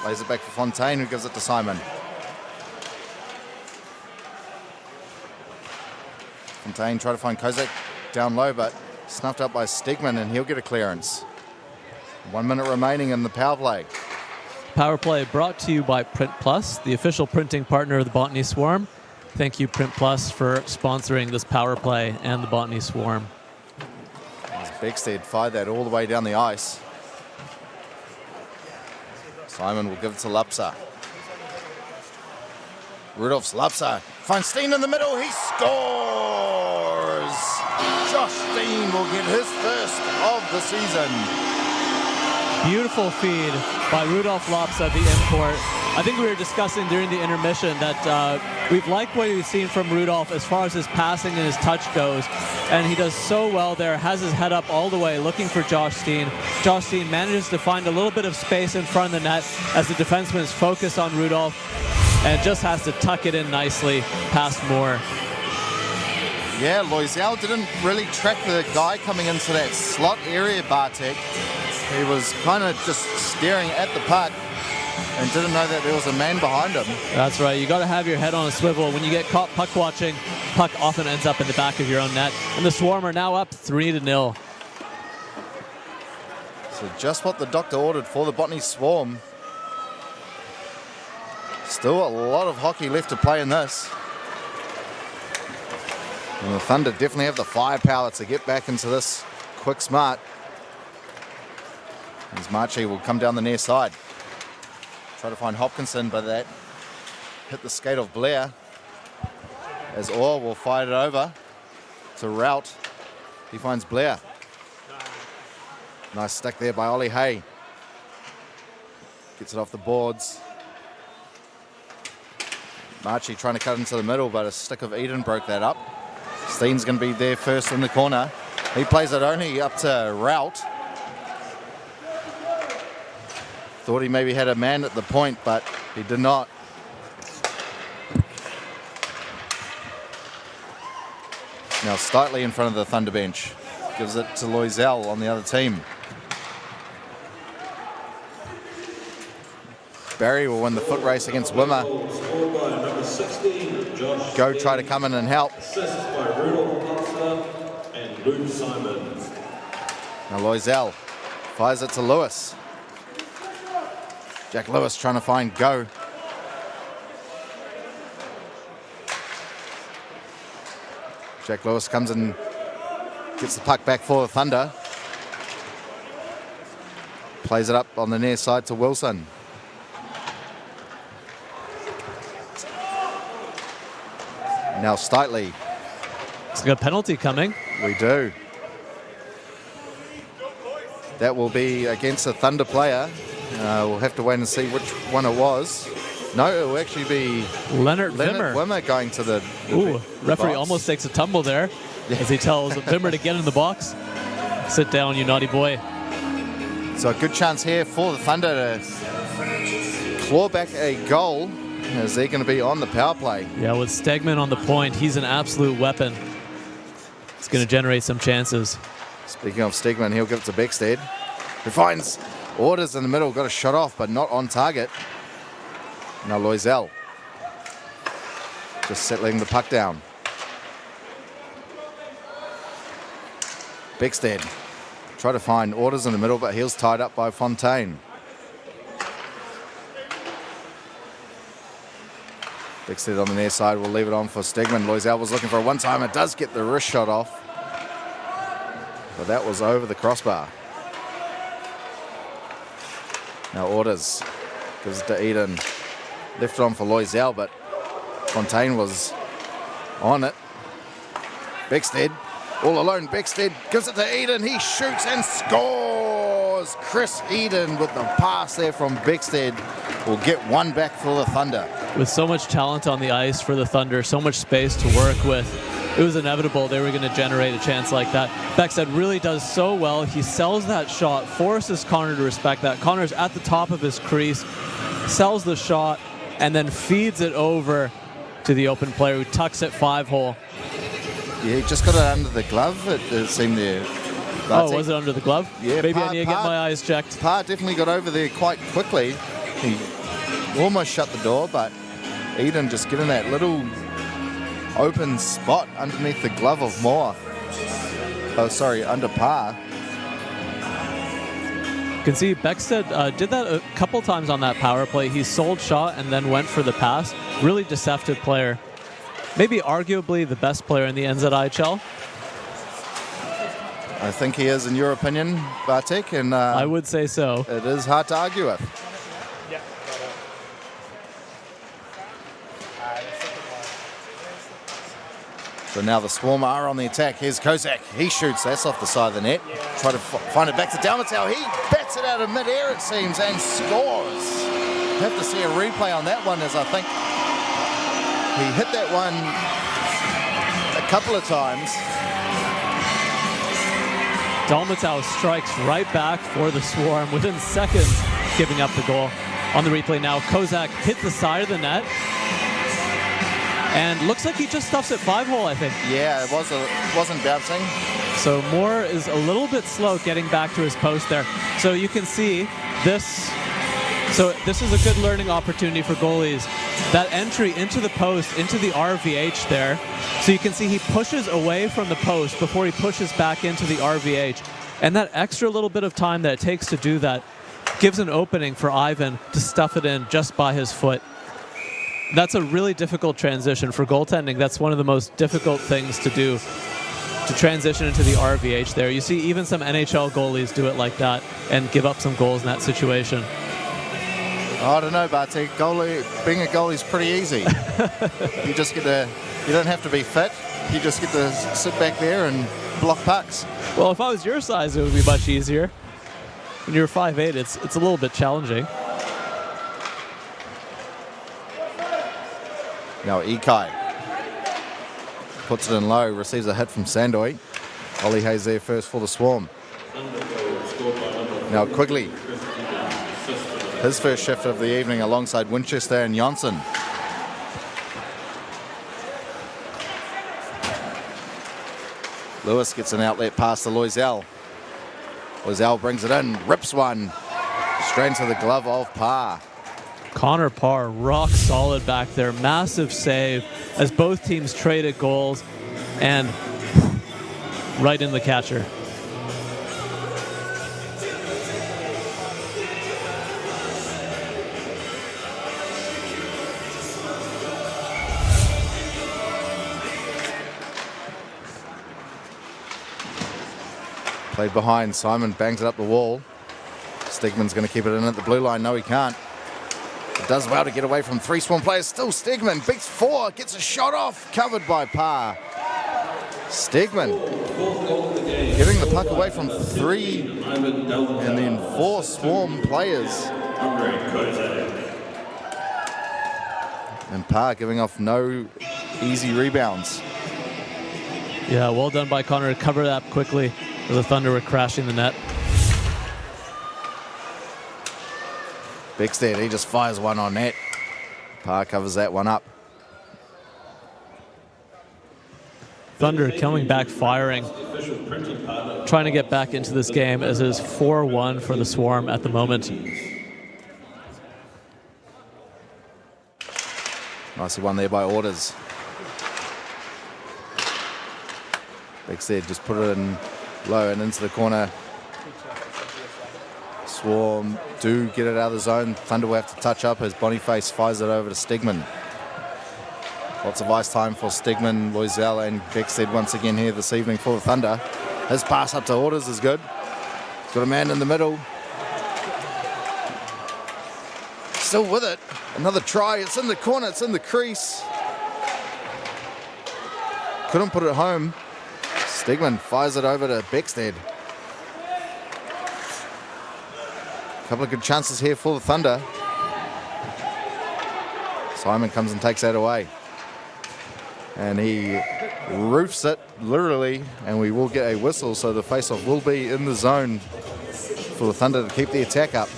Lays it back for Fontaine, who gives it to Simon. Fontaine try to find Kozak down low, but snuffed up by Stegman, and he'll get a clearance. 1 minute remaining in the power play. Power play brought to you by Print Plus, the official printing partner of the Botany Swarm. Thank you, Print Plus, for sponsoring this power play and the Botany Swarm. As Beckstead fired that all the way down the ice. Simon will give it to Lapsa. Rudolph's Lapsa finds Steen in the middle. He scores! Josh Steen will get his first of the season. Beautiful feed by Rudolph Lapsa, the import. I think we were discussing during the intermission that we've liked what we've seen from Rudolph as far as his passing and his touch goes. And he does so well there, has his head up all the way looking for Josh Steen. Josh Steen manages to find a little bit of space in front of the net as the defenseman is focused on Rudolph and just has to tuck it in nicely past Moore. Yeah, Loisel didn't really track the guy coming into that slot area, Bartek. He was kind of just staring at the puck and didn't know that there was a man behind him. That's right. You got to have your head on a swivel. When you get caught puck watching, puck often ends up in the back of your own net. And the Swarm are now up 3-0. So just what the doctor ordered for the Botany Swarm. Still a lot of hockey left to play in this. And the Thunder definitely have the firepower to get back into this quick smart. As Marchi will come down the near side. Try to find Hopkinson, but that hit the skate of Blair. As Orr will fire it over to Rout. He finds Blair. Nice stick there by Ollie Hay. Gets it off the boards. Marchi trying to cut into the middle, but a stick of Eden broke that up. Steen's going to be there first in the corner. He plays it only up to Rout. Thought he maybe had a man at the point, but he did not. Now Stitley in front of the Thunder bench. Gives it to Loisel on the other team. Barry will win the foot race against Wimmer. Go try to come in and help. Now Loisel fires it to Lewis. Jack Lewis trying to find Go. Jack Lewis comes and gets the puck back for the Thunder. Plays it up on the near side to Wilson. Now Stitley. It's got a penalty coming. We do. That will be against a Thunder player. We'll have to wait and see which one it was. No, it will actually be Leonard Wimmer going to the Ooh, referee box. almost takes a tumble there as he tells Wimmer to get in the box. Sit down, you naughty boy. So a good chance here for the Thunder to claw back a goal as they're going to be on the power play. Yeah, with Stegman on the point, he's an absolute weapon. It's going to generate some chances. Speaking of Stegman, he'll give it to Beckstead, who finds Orders in the middle, got a shot off, but not on target. Now Loisel just settling the puck down. Beckstead try to find Orders in the middle, but he's tied up by Fontaine. Beckstead on the near side will leave it on for Stegman. Loisel was looking for a one-timer. Does get the wrist shot off, but that was over the crossbar. Now Orders gives it to Eden. Left it on for Loisel, but Fontaine was on it. Beckstead all alone. Beckstead gives it to Eden. He shoots and scores. Chris Eden with the pass there from Beckstead will get one back for the Thunder. With so much talent on the ice for the Thunder, so much space to work with, it was inevitable they were going to generate a chance like that. Beckstead really does so well. He sells that shot, forces Connor to respect that. Connor's at the top of his crease, sells the shot, and then feeds it over to the open player who tucks it 5-hole. Yeah, he just got it under the glove, it seemed there. Oh, was it under the glove? Yeah. Maybe I need to get my eyes checked. Parr definitely got over there quite quickly. He almost shut the door, but Eden just getting that little open spot underneath the glove of Moore. Oh, sorry, under Parr. You can see Beckstead did that a couple times on that power play. He sold shot and then went for the pass. Really deceptive player. Maybe arguably the best player in the NZIHL. I think he is, in your opinion, Bartek, and I would say so. It is hard to argue with. So now the Swarm are on the attack. Here's Kozak. He shoots. That's off the side of the net. Try to find it back to Dalmatau. He bats it out of mid-air, it seems, and scores. Have to see a replay on that one, as I think he hit that one a couple of times. Dalmatau strikes right back for the Swarm within seconds, giving up the goal. On the replay now, Kozak hits the side of the net. And looks like he just stuffs it 5-hole, I think. Yeah, it wasn't bouncing. So Moore is a little bit slow getting back to his post there. So you can see this. So this is a good learning opportunity for goalies. That entry into the post, into the RVH there. So you can see he pushes away from the post before he pushes back into the RVH. And that extra little bit of time that it takes to do that gives an opening for Ivan to stuff it in just by his foot. That's a really difficult transition for goaltending. That's one of the most difficult things to do, to transition into the RVH there. You see even some NHL goalies do it like that and give up some goals in that situation. I don't know, Bartek. Being a goalie is pretty easy. You don't have to be fit. You just get to sit back there and block pucks. Well, if I was your size, it would be much easier. When you're 5'8", it's a little bit challenging. Now Ikai puts it in low, receives a hit from Sandoy. Ollie Hayes there first for the Swarm. Now Quigley, his first shift of the evening alongside Winchester and Johnson. Lewis gets an outlet pass to Loisel. Loisel brings it in, rips one, straight into the glove of Parr. Connor Parr, rock solid back there. Massive save as both teams traded goals and right in the catcher. Played behind, Simon bangs it up the wall. Stegman's going to keep it in at the blue line. No, he can't. It does well to get away from three Swarm players. Still Stegman, beats four, gets a shot off, covered by Parr. Stegman giving the puck away from three and then four Swarm players. And Parr giving off no easy rebounds. Yeah, well done by Connor to cover that quickly as the Thunder were crashing the net. Beckstead, he just fires one on net. Parr covers that one up. Thunder coming back firing, trying to get back into this game as it is 4-1 for the Swarm at the moment. Nicely won there by Orders. Bigstead just put it in low and into the corner. Swarm do get it out of the zone. Thunder will have to touch up as Boniface fires it over to Stegman. Lots of ice time for Stegman, Loisel and Bigstead once again here this evening for the Thunder. His pass up to Orders is good. He's got a man in the middle. Still with it. Another try. It's in the corner. It's in the crease. Couldn't put it home. Stegman fires it over to Bigstead. A couple of good chances here for the Thunder. Simon comes and takes that away. And he roofs it, literally, and we will get a whistle, so the face-off will be in the zone for the Thunder to keep the attack up.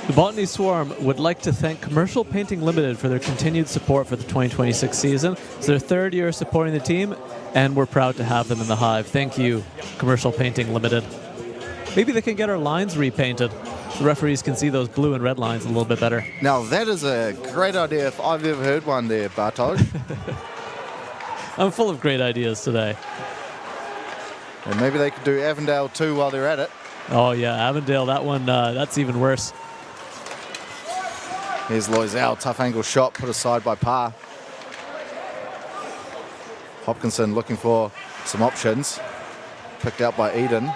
The Botany Swarm would like to thank Commercial Painting Limited for their continued support for the 2026 season. It's their third year supporting the team, and we're proud to have them in the Hive. Thank you, Commercial Painting Limited. Maybe they can get our lines repainted. The referees can see those blue and red lines a little bit better. Now, that is a great idea if I've ever heard one there, Bartol. I'm full of great ideas today. And maybe they could do Avondale too while they're at it. Oh, yeah, Avondale, that one, that's even worse. Here's Loisel, tough angle shot, put aside by Parr. Hopkinson looking for some options. Picked out by Eden.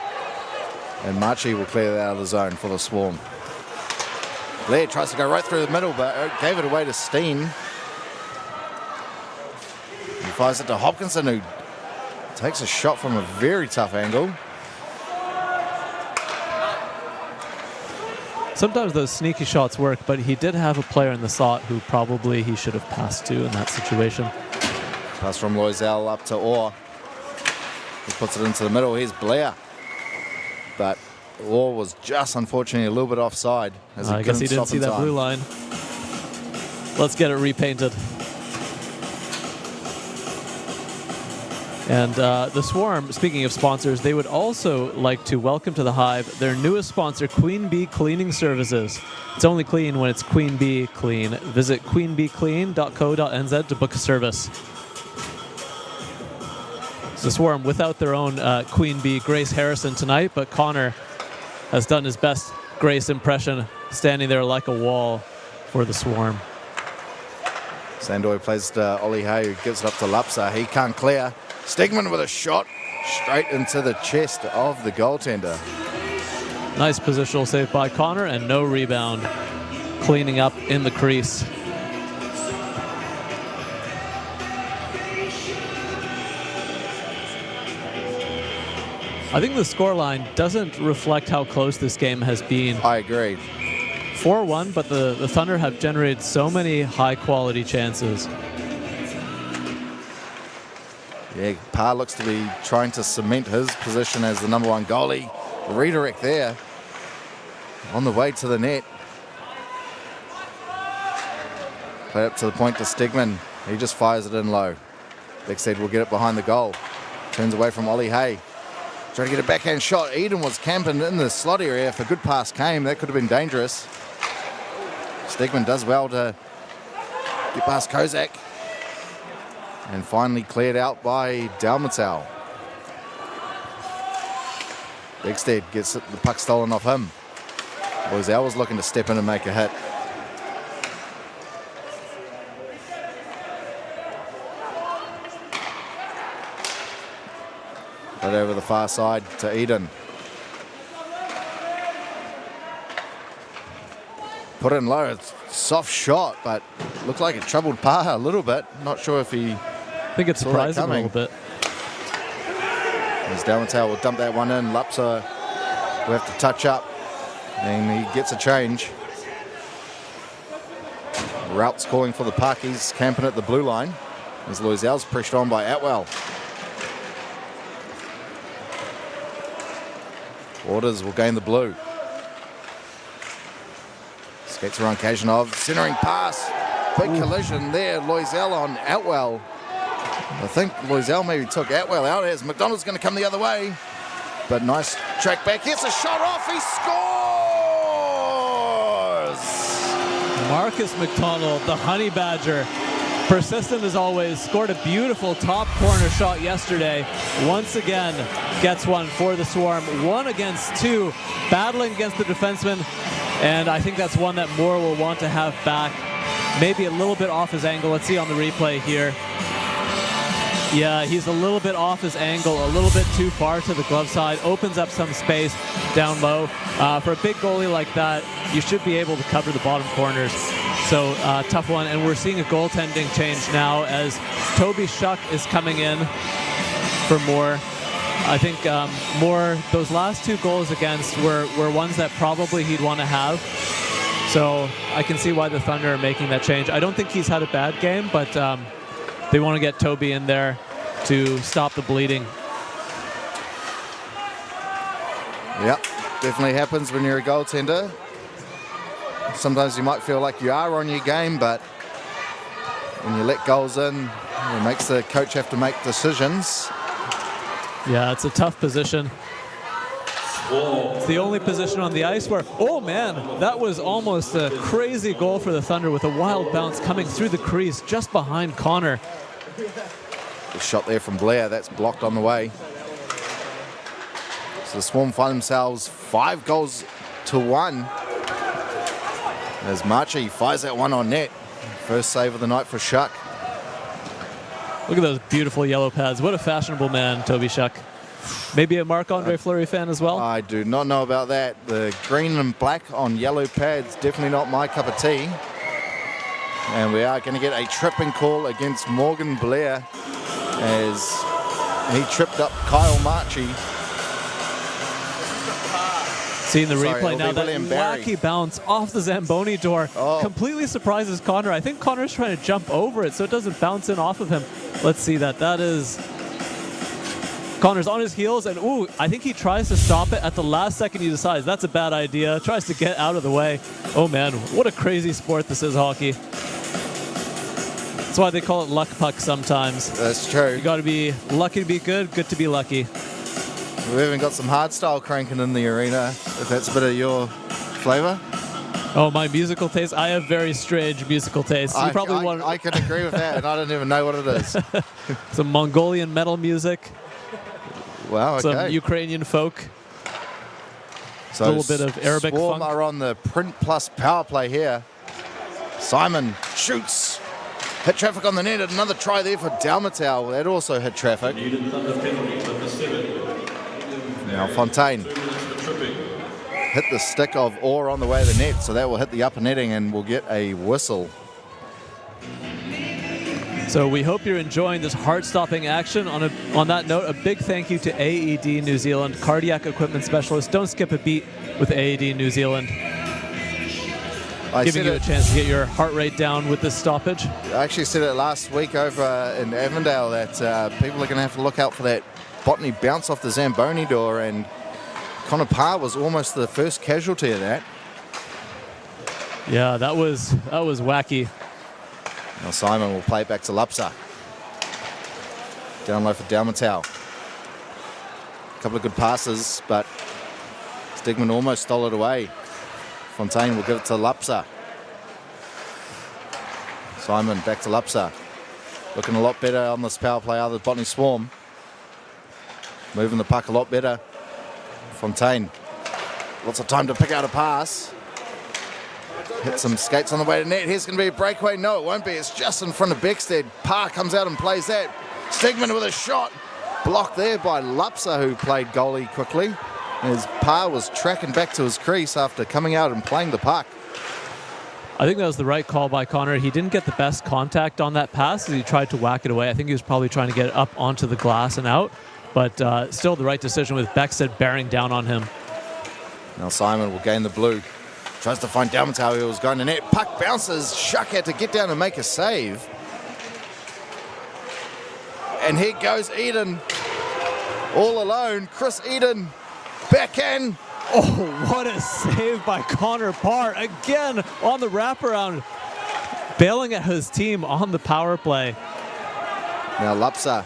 And Marchi will clear that out of the zone for the Swarm. Blair tries to go right through the middle, but gave it away to Steen. He fires it to Hopkinson, who takes a shot from a very tough angle. Sometimes those sneaky shots work, but he did have a player in the slot who probably he should have passed to in that situation. Pass from Loisel up to Orr. He puts it into the middle. Here's Blair. But Orr was just, unfortunately, a little bit offside. As I guess he didn't see that blue line. Let's get it repainted. And the Swarm, speaking of sponsors, they would also like to welcome to the Hive their newest sponsor, Queen Bee Cleaning Services. It's only clean when it's Queen Bee clean. Visit queenbeeclean.co.nz to book a service. It's the Swarm without their own Queen Bee, Grace Harrison, tonight, but Connor has done his best Grace impression, standing there like a wall for the Swarm. Sandoy plays to Ollie Hay, who gives it up to Lapsa. He can't clear. Stegman with a shot straight into the chest of the goaltender. Nice positional save by Connor and no rebound. Cleaning up in the crease. I think the scoreline doesn't reflect how close this game has been. I agree. 4-1, but the Thunder have generated so many high-quality chances. Yeah, Parr looks to be trying to cement his position as the number one goalie. Redirect there. On the way to the net. Play up to the point to Stegman. He just fires it in low. Bigstead will get it behind the goal. Turns away from Ollie Hay. Trying to get a backhand shot. Eden was camping in the slot area. If a good pass came, that could have been dangerous. Stegman does well to get past Kozak. And finally cleared out by Dalmatel. Bigstead gets the puck stolen off him. Loisel was looking to step in and make a hit. Right over the far side to Eden. Put in low. It's a soft shot, but looked like it troubled Parr a little bit. Not sure if he... I think it surprised him a little bit. As Dalmatel will dump that one in. Lapsa will have to touch up. And he gets a change. Rout's calling for the puck. He's camping at the blue line. As Loisel's pressured on by Atwell. Orders will gain the blue. Skates around Kazanov. Centering pass. Big collision there. Loisel on Atwell. I think Loisel maybe took Atwell out as McDonald's going to come the other way. But nice track back. Gets a shot off. He scores! Marcus McDonald, the Honey Badger, persistent as always, scored a beautiful top corner shot yesterday. Once again, gets one for the Swarm. 1 against 2, battling against the defenseman. And I think that's one that Moore will want to have back. Maybe a little bit off his angle. Let's see on the replay here. Yeah, he's a little bit off his angle, a little bit too far to the glove side, opens up some space down low. For a big goalie like that, you should be able to cover the bottom corners. So tough one, and we're seeing a goaltending change now as Toby Shuck is coming in for Moore. I think Moore, those last 2 goals against were ones that probably he'd want to have. So I can see why the Thunder are making that change. I don't think he's had a bad game, but they want to get Toby in there to stop the bleeding. Yep, definitely happens when you're a goaltender. Sometimes you might feel like you are on your game, but when you let goals in, it makes the coach have to make decisions. Yeah, it's a tough position. It's the only position on the ice where, oh man, that was almost a crazy goal for the Thunder with a wild bounce coming through the crease just behind Connor. The shot there from Blair, that's blocked on the way. So the Swarm find themselves 5-1 as Marchie fires that one on net. First save of the night for Shuck. Look at those beautiful yellow pads. What a fashionable man, Toby Shuck. Maybe a Marc-Andre Fleury fan as well? I do not know about that. The green and black on yellow pads, definitely not my cup of tea. And we are going to get a tripping call against Morgan Blair as he tripped up Kyle Marchie. Seeing the replay now, that wacky bounce off the Zamboni door completely surprises Connor. I think Connor's trying to jump over it so it doesn't bounce in off of him. Let's see that. That is... Connor's on his heels, and ooh, I think he tries to stop it. At the last second, he decides that's a bad idea, tries to get out of the way. Oh man, what a crazy sport this is, hockey. That's why they call it luck puck sometimes. That's true. You got to be lucky to be good, good to be lucky. We've even got some hardstyle cranking in the arena, if that's a bit of your flavor. Oh, my musical taste? I have very strange musical tastes. I can agree with that, and I don't even know what it is. Some Mongolian metal music. Wow, okay. Some Ukrainian folk. So a little bit of Arabic Swarm funk. are on the print plus power play here. Simon shoots. Hit traffic on the net. Another try there for Dalmatau. That also hit traffic. Now Fontaine hit the stick of Orr on the way to the net, so that will hit the upper netting and we'll get a whistle. So we hope you're enjoying this heart-stopping action. On that note, a big thank you to AED New Zealand, cardiac equipment specialist. Don't skip a beat with AED New Zealand. Giving you a chance to get your heart rate down with this stoppage. I actually said it last week over in Avondale that people are going to have to look out for that Botany bounce off the Zamboni door, and Connor Parr was almost the first casualty of that. Yeah, that was wacky. Now Simon will play it back to Lupsa. Down low for Dalmatau. A couple of good passes, but Stigman almost stole it away. Fontaine will give it to Lupsa. Simon back to Lupsa. Looking a lot better on this power play, other Botany Swarm. Moving the puck a lot better. Fontaine. Lots of time to pick out a pass. Hit some skates on the way to net. Here's going to be a breakaway. No, it won't be. It's just in front of Beckstead. Parr comes out and plays that. Stigman with a shot. Blocked there by Lupsa, who played goalie quickly. As Parr was tracking back to his crease after coming out and playing the puck. I think that was the right call by Connor. He didn't get the best contact on that pass as he tried to whack it away. I think he was probably trying to get it up onto the glass and out. But still the right decision with Beckstead bearing down on him. Now Simon will gain the blue. Tries to find Dalmatau, who was going to net. Puck bounces. Shuck had to get down and make a save. And here goes Eden. All alone. Chris Eden. Backhand. Oh, what a save by Connor Parr. Again on the wraparound. Bailing at his team on the power play. Now Lupsa.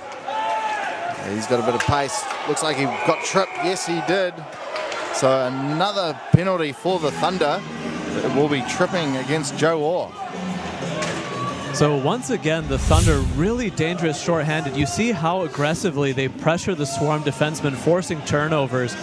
He's got a bit of pace. Looks like he got tripped. Yes, he did. So another penalty for the Thunder. It will be tripping against Joe Orr. So once again, the Thunder really dangerous shorthanded. You see how aggressively they pressure the Swarm defensemen, forcing turnovers.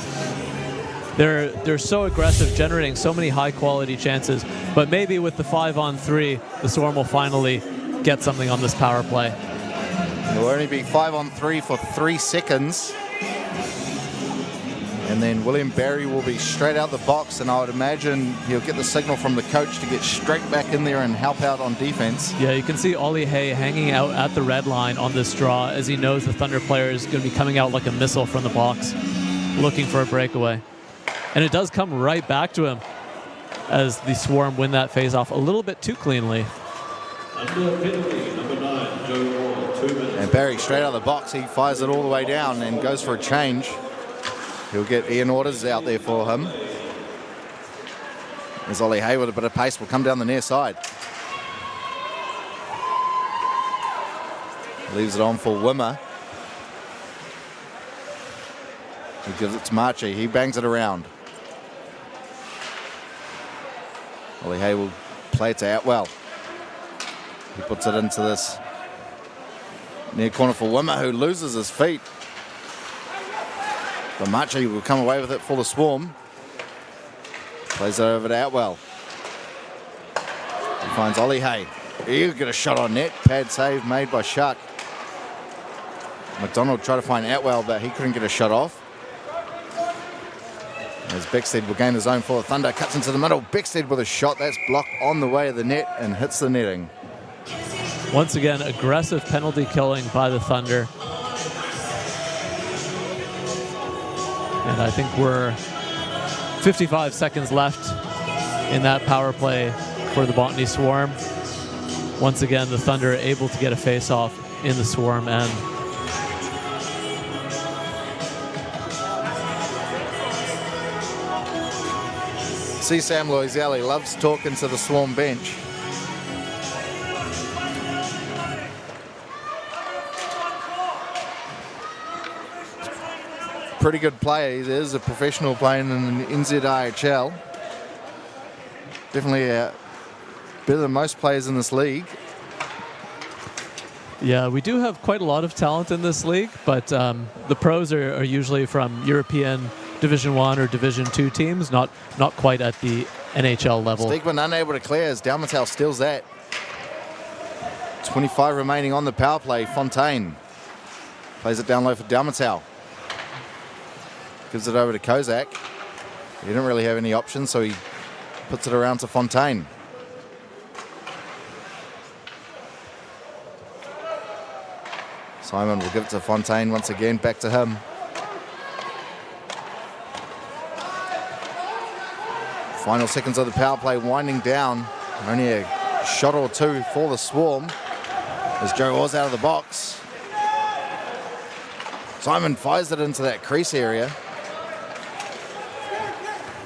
They're so aggressive, generating so many high-quality chances. But maybe with the 5-on-3, the Swarm will finally get something on this power play. It will only be 5-on-3 for 3 seconds. And then William Barry will be straight out the box, and I would imagine he'll get the signal from the coach to get straight back in there and help out on defense. Yeah, you can see Ollie Hay hanging out at the red line on this draw as he knows the Thunder player is going to be coming out like a missile from the box, looking for a breakaway. And it does come right back to him as the Swarm win that face-off a little bit too cleanly. Under penalty, number 9, Joe Orr, 2 minutes. And Barry straight out of the box, he fires it all the way down and goes for a change. He'll get Ian Orders out there for him. As Ollie Hay with a bit of pace will come down the near side. Leaves it on for Wimmer. He gives it to Marchie. He bangs it around. Ollie Hay will play it to Atwell. He puts it into this near corner for Wimmer, who loses his feet. But Marchie will come away with it for the Swarm. Plays it over to Atwell. He finds Ollie Hay. He'll get a shot on net. Pad save made by Shuck. McDonald tried to find Atwell, but he couldn't get a shot off. As Beckstead will gain his own for the Thunder. Cuts into the middle. Beckstead with a shot. That's blocked on the way of the net and hits the netting. Once again, aggressive penalty killing by the Thunder. And I think we're 55 seconds left in that power play for the Botany Swarm. Once again, the Thunder are able to get a face-off in the Swarm end. See Sam Loisel, he loves talking to the Swarm bench. Pretty good player. He is a professional playing in the NZIHL. Definitely better than most players in this league. Yeah, we do have quite a lot of talent in this league, but the pros are usually from European Division 1 or Division 2 teams, not quite at the NHL level. Stegman unable to clear as Dalmatel steals that. 25 remaining on the power play. Fontaine plays it down low for Dalmatel. Gives it over to Kozak. He didn't really have any options, so he puts it around to Fontaine. Simon will give it to Fontaine once again, back to him. Final seconds of the power play winding down. Only a shot or two for the Swarm as Joe Orr's out of the box. Simon fires it into that crease area.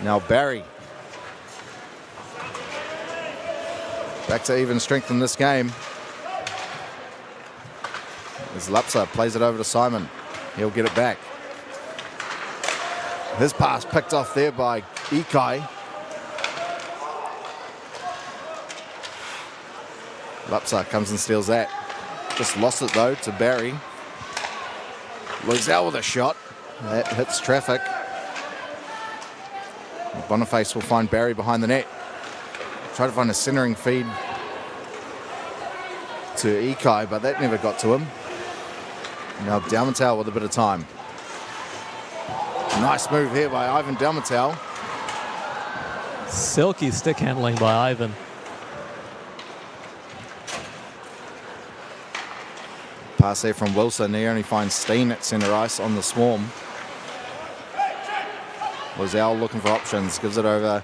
Now Barry. Back to even strength in this game. As Lapsa plays it over to Simon. He'll get it back. His pass picked off there by Ikai. Lapsa comes and steals that. Just lost it though to Barry. Loisel with a shot. That hits traffic. Boniface will find Barry behind the net. Try to find a centering feed to Ikai, but that never got to him. Now Dalmatel with a bit of time. Nice move here by Ivan Dalmatel. Silky stick handling by Ivan. Pass there from Wilson. He only finds Steen at centre ice on the Swarm. Loisel looking for options. Gives it over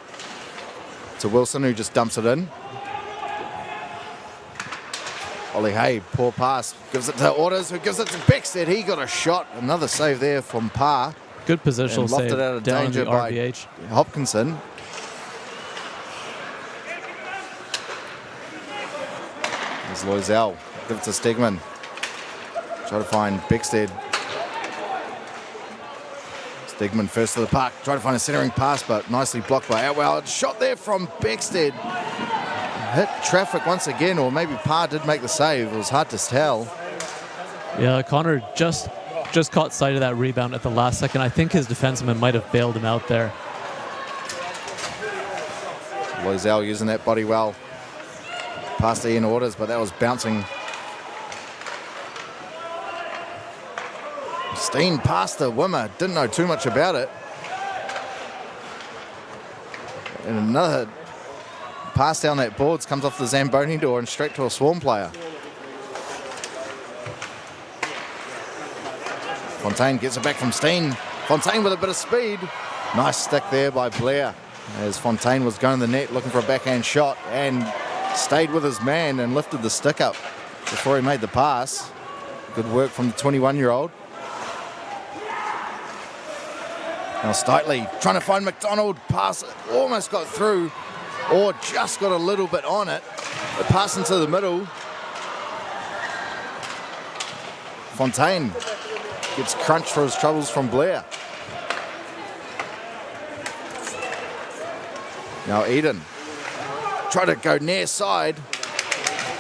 to Wilson, who just dumps it in. Ollie Hay, poor pass. Gives it to Orders, who gives it to Beckstead. He got a shot. Another save there from Parr. Good positional and save lofted out of down danger the by RVH. Hopkinson. There's Loisel. Give it to Stegman. Try to find Beckstead. Stegman first to the park, trying to find a centering pass, but nicely blocked by Atwell. Shot there from Beckstead. Hit traffic once again, or maybe Parr did make the save. It was hard to tell. Yeah, Connor just caught sight of that rebound at the last second. I think his defenseman might have bailed him out there. Loisel using that body well. Past Ian Orders, but that was bouncing. Steen past the Wimmer, didn't know too much about it. And another pass down that boards comes off the Zamboni door and straight to a Swarm player. Fontaine gets it back from Steen. Fontaine with a bit of speed. Nice stick there by Blair as Fontaine was going to the net looking for a backhand shot and stayed with his man and lifted the stick up before he made the pass. Good work from the 21-year-old. Now Steitley trying to find McDonald. Pass almost got through or just got a little bit on it. The pass into the middle. Fontaine gets crunched for his troubles from Blair. Now Eden try to go near side.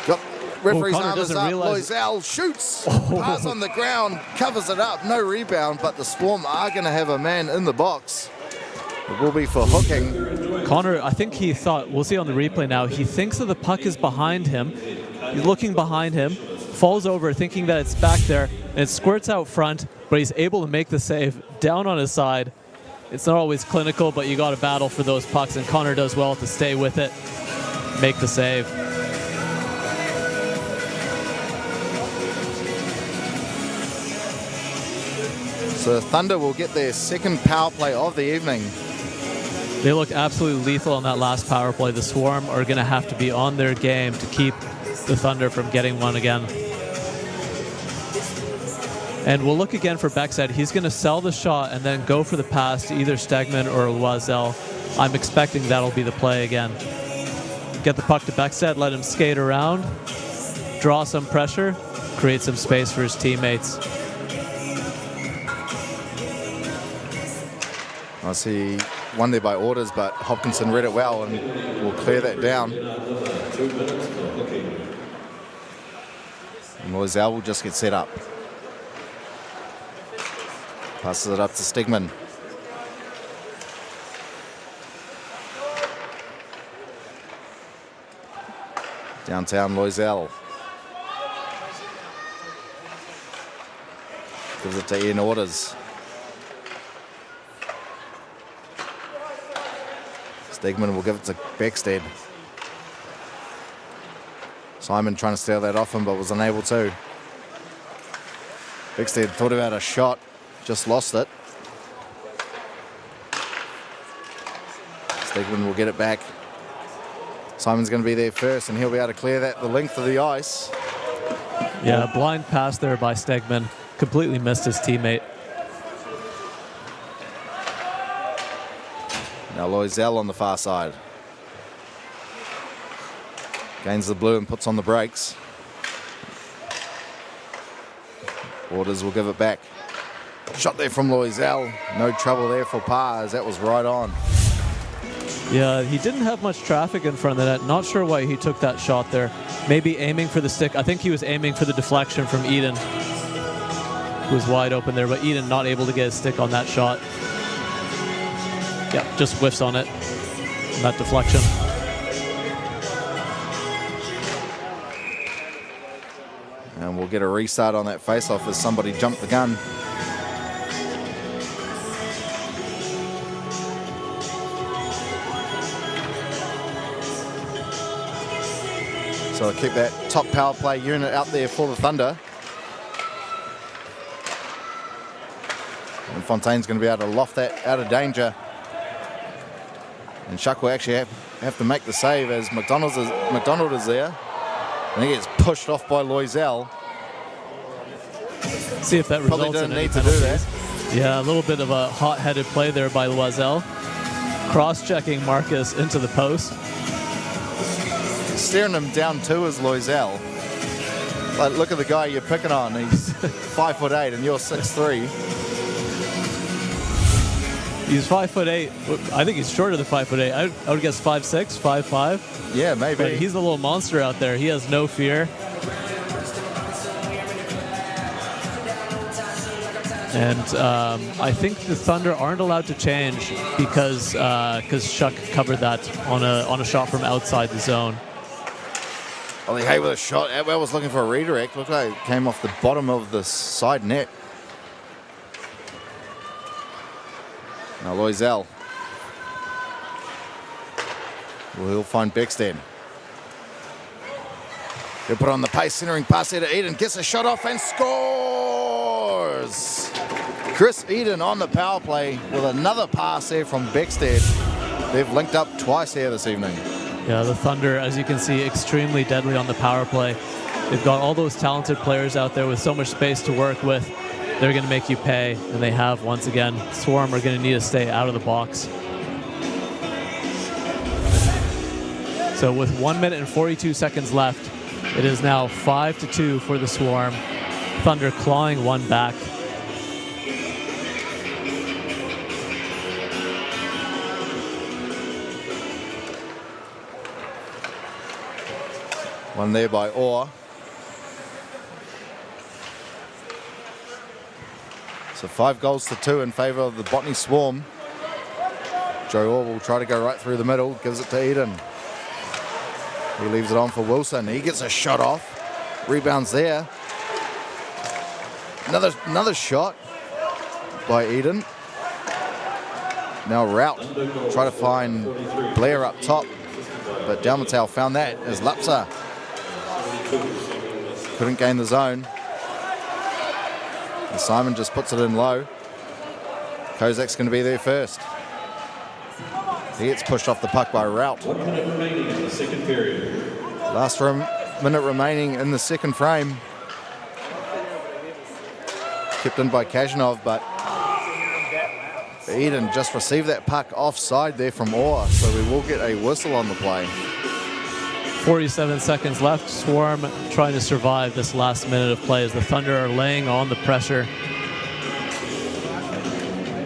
Got referee's arm is up. Loisel shoots. Pass on the ground, covers it up. No rebound, but the Swarm are going to have a man in the box. It will be for hooking. Connor, I think he thought, we'll see on the replay now, he thinks that the puck is behind him. He's looking behind him, falls over thinking that it's back there, and it squirts out front, but he's able to make the save down on his side. It's not always clinical, but you got to battle for those pucks, and Connor does well to stay with it, make the save. So the Thunder will get their second power play of the evening. They look absolutely lethal on that last power play. The Swarm are going to have to be on their game to keep the Thunder from getting one again. And we'll look again for Beckstead. He's going to sell the shot and then go for the pass to either Stegman or Loisel. I'm expecting that'll be the play again. Get the puck to Beckstead, let him skate around, draw some pressure, create some space for his teammates. I see one there by Orders, but Hopkinson read it well and will clear that down. And Loisel will just get set up. Passes it up to Stegman. Downtown Loisel. Gives it to Ian Orders. Stegman will give it to Beckstead. Simon trying to steal that off him, but was unable to. Beckstead thought about a shot, just lost it. Stegman will get it back. Simon's going to be there first, and he'll be able to clear that the length of the ice. Yeah, blind pass there by Stegman. Completely missed his teammate. Now Loisel on the far side. Gains the blue and puts on the brakes. Orders will give it back. Shot there from Loisel. No trouble there for Parr, as that was right on. Yeah, he didn't have much traffic in front of the net. Not sure why he took that shot there. Maybe aiming for the stick. I think he was aiming for the deflection from Eden, who was wide open there, but Eden not able to get his stick on that shot. Yeah, just whiffs on it. That deflection. And we'll get a restart on that face-off as somebody jumped the gun. So I'll keep that top power play unit out there for the Thunder. And Fontaine's going to be able to loft that out of danger. And Shuck will actually have to make the save as McDonald is there. And he gets pushed off by Loisel. See if that results Probably didn't in any need to do that. Yeah, a little bit of a hot-headed play there by Loisel. Cross-checking Marcus into the post. Staring him down too is Loisel. Like, look at the guy you're picking on. He's 5'8" and you're 6'3". He's 5'8". I think he's shorter than 5'8". I would guess 5'6", 5'5". Yeah, maybe. But he's a little monster out there. He has no fear. And I think the Thunder aren't allowed to change because Shuck covered that on a shot from outside the zone. Ollie Hay with a shot. Atwell was looking for a redirect. Looked like it came off the bottom of the side net. Now Loisel. Well, he'll find Beckstead. He'll put on the pace, centering pass there to Eden. Gets a shot off and scores! Chris Eden on the power play with another pass there from Beckstead. They've linked up twice here this evening. Yeah, the Thunder, as you can see, extremely deadly on the power play. They've got all those talented players out there with so much space to work with. They're going to make you pay, and they have once again. Swarm are going to need to stay out of the box. So with 1 minute and 42 seconds left, it is now 5-2 for the Swarm. Thunder clawing one back. One there by Orr. So 5-2 in favour of the Botany Swarm. Joe Orr will try to go right through the middle, gives it to Eden. He leaves it on for Wilson. He gets a shot off. Rebounds there. Another shot by Eden. Now Rout. Try to find Blair up top. But Dalmatau found that as Lapsa couldn't gain the zone. And Simon just puts it in low. Kozak's going to be there first. He gets pushed off the puck by Rout. 1 minute remaining in the second period. Last minute remaining in the second frame. Kept in by Kazanov, but Eden just received that puck offside there from Orr, so we will get a whistle on the play. 47 seconds left. Swarm trying to survive this last minute of play as the Thunder are laying on the pressure.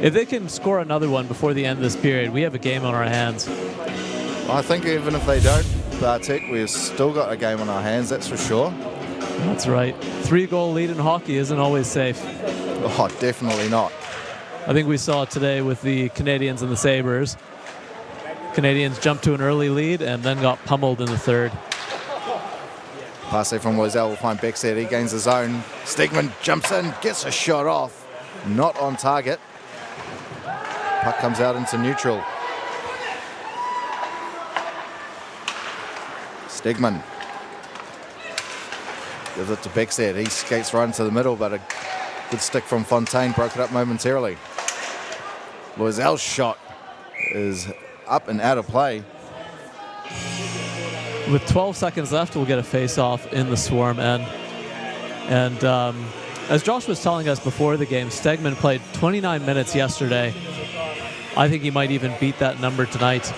If they can score another one before the end of this period, we have a game on our hands. I think even if they don't, Bartek, we've still got a game on our hands, that's for sure. That's right. 3-goal lead in hockey isn't always safe. Oh, definitely not. I think we saw today with the Canadians and the Sabres. Canadians jumped to an early lead and then got pummeled in the third. Pass there from Loisel will find Beckstead. He gains the zone. Stegman jumps in, gets a shot off. Not on target. Puck comes out into neutral. Stegman gives it to Beckstead. He skates right into the middle, but a good stick from Fontaine broke it up momentarily. Loisel's shot is up and out of play. With 12 seconds left, we'll get a face-off in the Swarm end. And as Josh was telling us before the game, Stegman played 29 minutes yesterday. I think he might even beat that number tonight.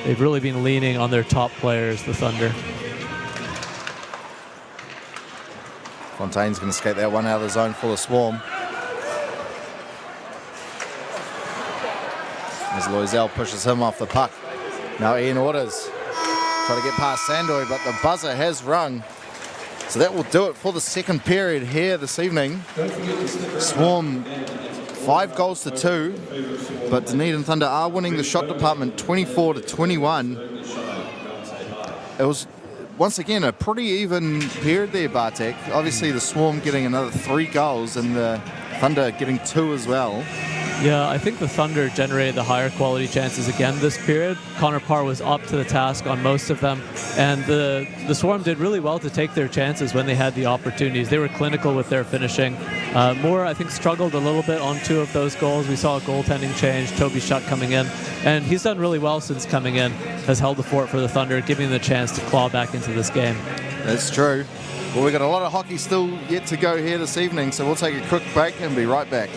They've really been leaning on their top players, the Thunder. Fontaine's going to skate that one out of the zone full of Swarm. As Loisel pushes him off the puck. Now Ian Orders try to get past Sandoy, but the buzzer has rung. So that will do it for the second period here this evening. Swarm 5-2, but Dunedin Thunder are winning the shot department 24-21. It was once again a pretty even period there, Bartek. Obviously the Swarm getting another 3 goals and the Thunder getting 2 as well. Yeah, I think the Thunder generated the higher quality chances again this period. Connor Parr was up to the task on most of them, and the Swarm did really well to take their chances when they had the opportunities. They were clinical with their finishing. Moore, I think, struggled a little bit on 2 of those goals. We saw a goaltending change, Toby Shutt coming in, and he's done really well since coming in, has held the fort for the Thunder, giving them the chance to claw back into this game. That's true. Well, we've got a lot of hockey still yet to go here this evening, so we'll take a quick break and be right back.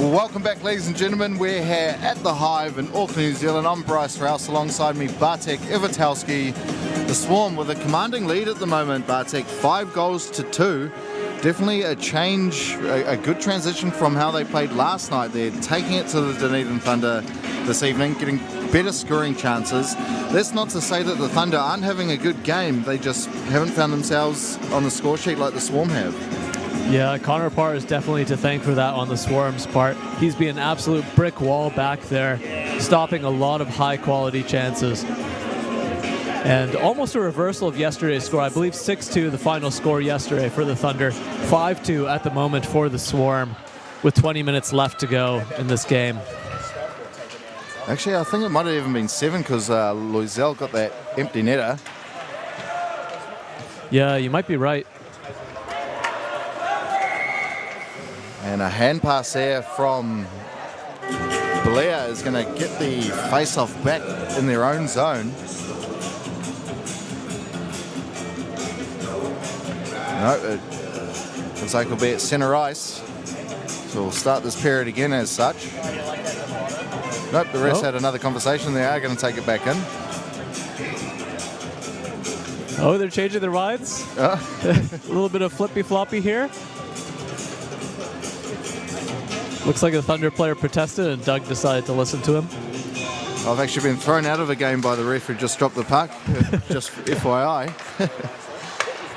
Welcome back, ladies and gentlemen. We're here at the Hive in Auckland, New Zealand. I'm Bryce Rouse, alongside me Bartek Iwatowski. The Swarm with a commanding lead at the moment, Bartek, 5 goals to 2. Definitely a change, a good transition from how they played last night. They're taking it to the Dunedin Thunder this evening, getting better scoring chances. That's not to say that the Thunder aren't having a good game. They just haven't found themselves on the score sheet like the Swarm have. Yeah, Connor Parr is definitely to thank for that on the Swarm's part. He's been an absolute brick wall back there, stopping a lot of high-quality chances. And almost a reversal of yesterday's score. I believe 6-2 the final score yesterday for the Thunder. 5-2 at the moment for the Swarm with 20 minutes left to go in this game. Actually, I think it might have even been 7 because Loisel got that empty netter. Yeah, you might be right. And a hand pass there from Blair is going to get the face-off back in their own zone. No, it looks like it'll be at centre ice. So we'll start this period again as such. Nope, the refs had another conversation. They are going to take it back in. Oh, they're changing their minds? A little bit of flippy-floppy here. Looks like a Thunder player protested and Doug decided to listen to him. I've actually been thrown out of a game by the ref who just dropped the puck, just FYI.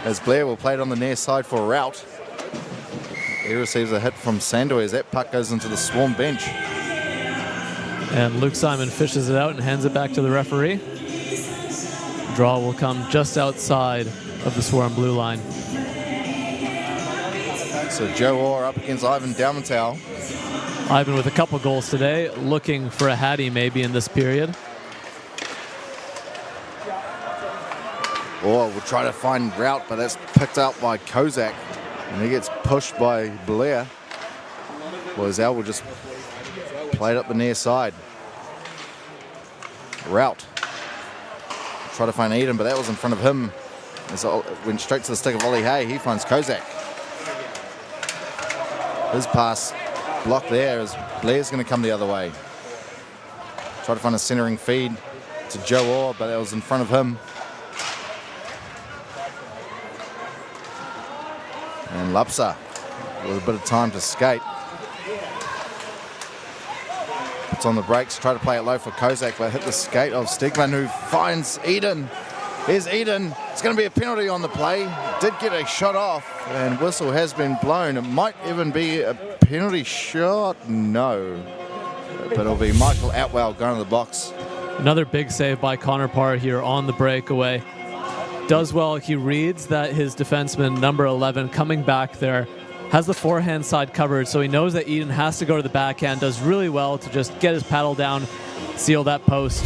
As Blair will play it on the near side for a rout. He receives a hit from Sandoy as that puck goes into the Swarm bench. And Luke Simon fishes it out and hands it back to the referee. Draw will come just outside of the Swarm blue line. So Joe Orr up against Ivan Dalmantel. Ivan with a couple goals today, looking for a Hattie maybe in this period. Orr will try to find route, but that's picked up by Kozak. And he gets pushed by Blair. Loisel will just play it up the near side. Route. Try to find Eden, but that was in front of him. As it went straight to the stick of Ollie Hay. He finds Kozak. His pass blocked there as Blair's going to come the other way. Try to find a centering feed to Joe Orr, but that was in front of him. And Lapsa with a bit of time to skate. Puts on the brakes, try to play it low for Kozak, but hit the skate of Stegman, who finds Eden. Here's Eden. It's going to be a penalty on the play. Did get a shot off, and whistle has been blown. It might even be a penalty shot. No. But it'll be Michael Atwell going to the box. Another big save by Connor Parr here on the breakaway. Does well. He reads that his defenseman, number 11, coming back there, has the forehand side covered, so he knows that Eden has to go to the backhand. Does really well to just get his paddle down, seal that post.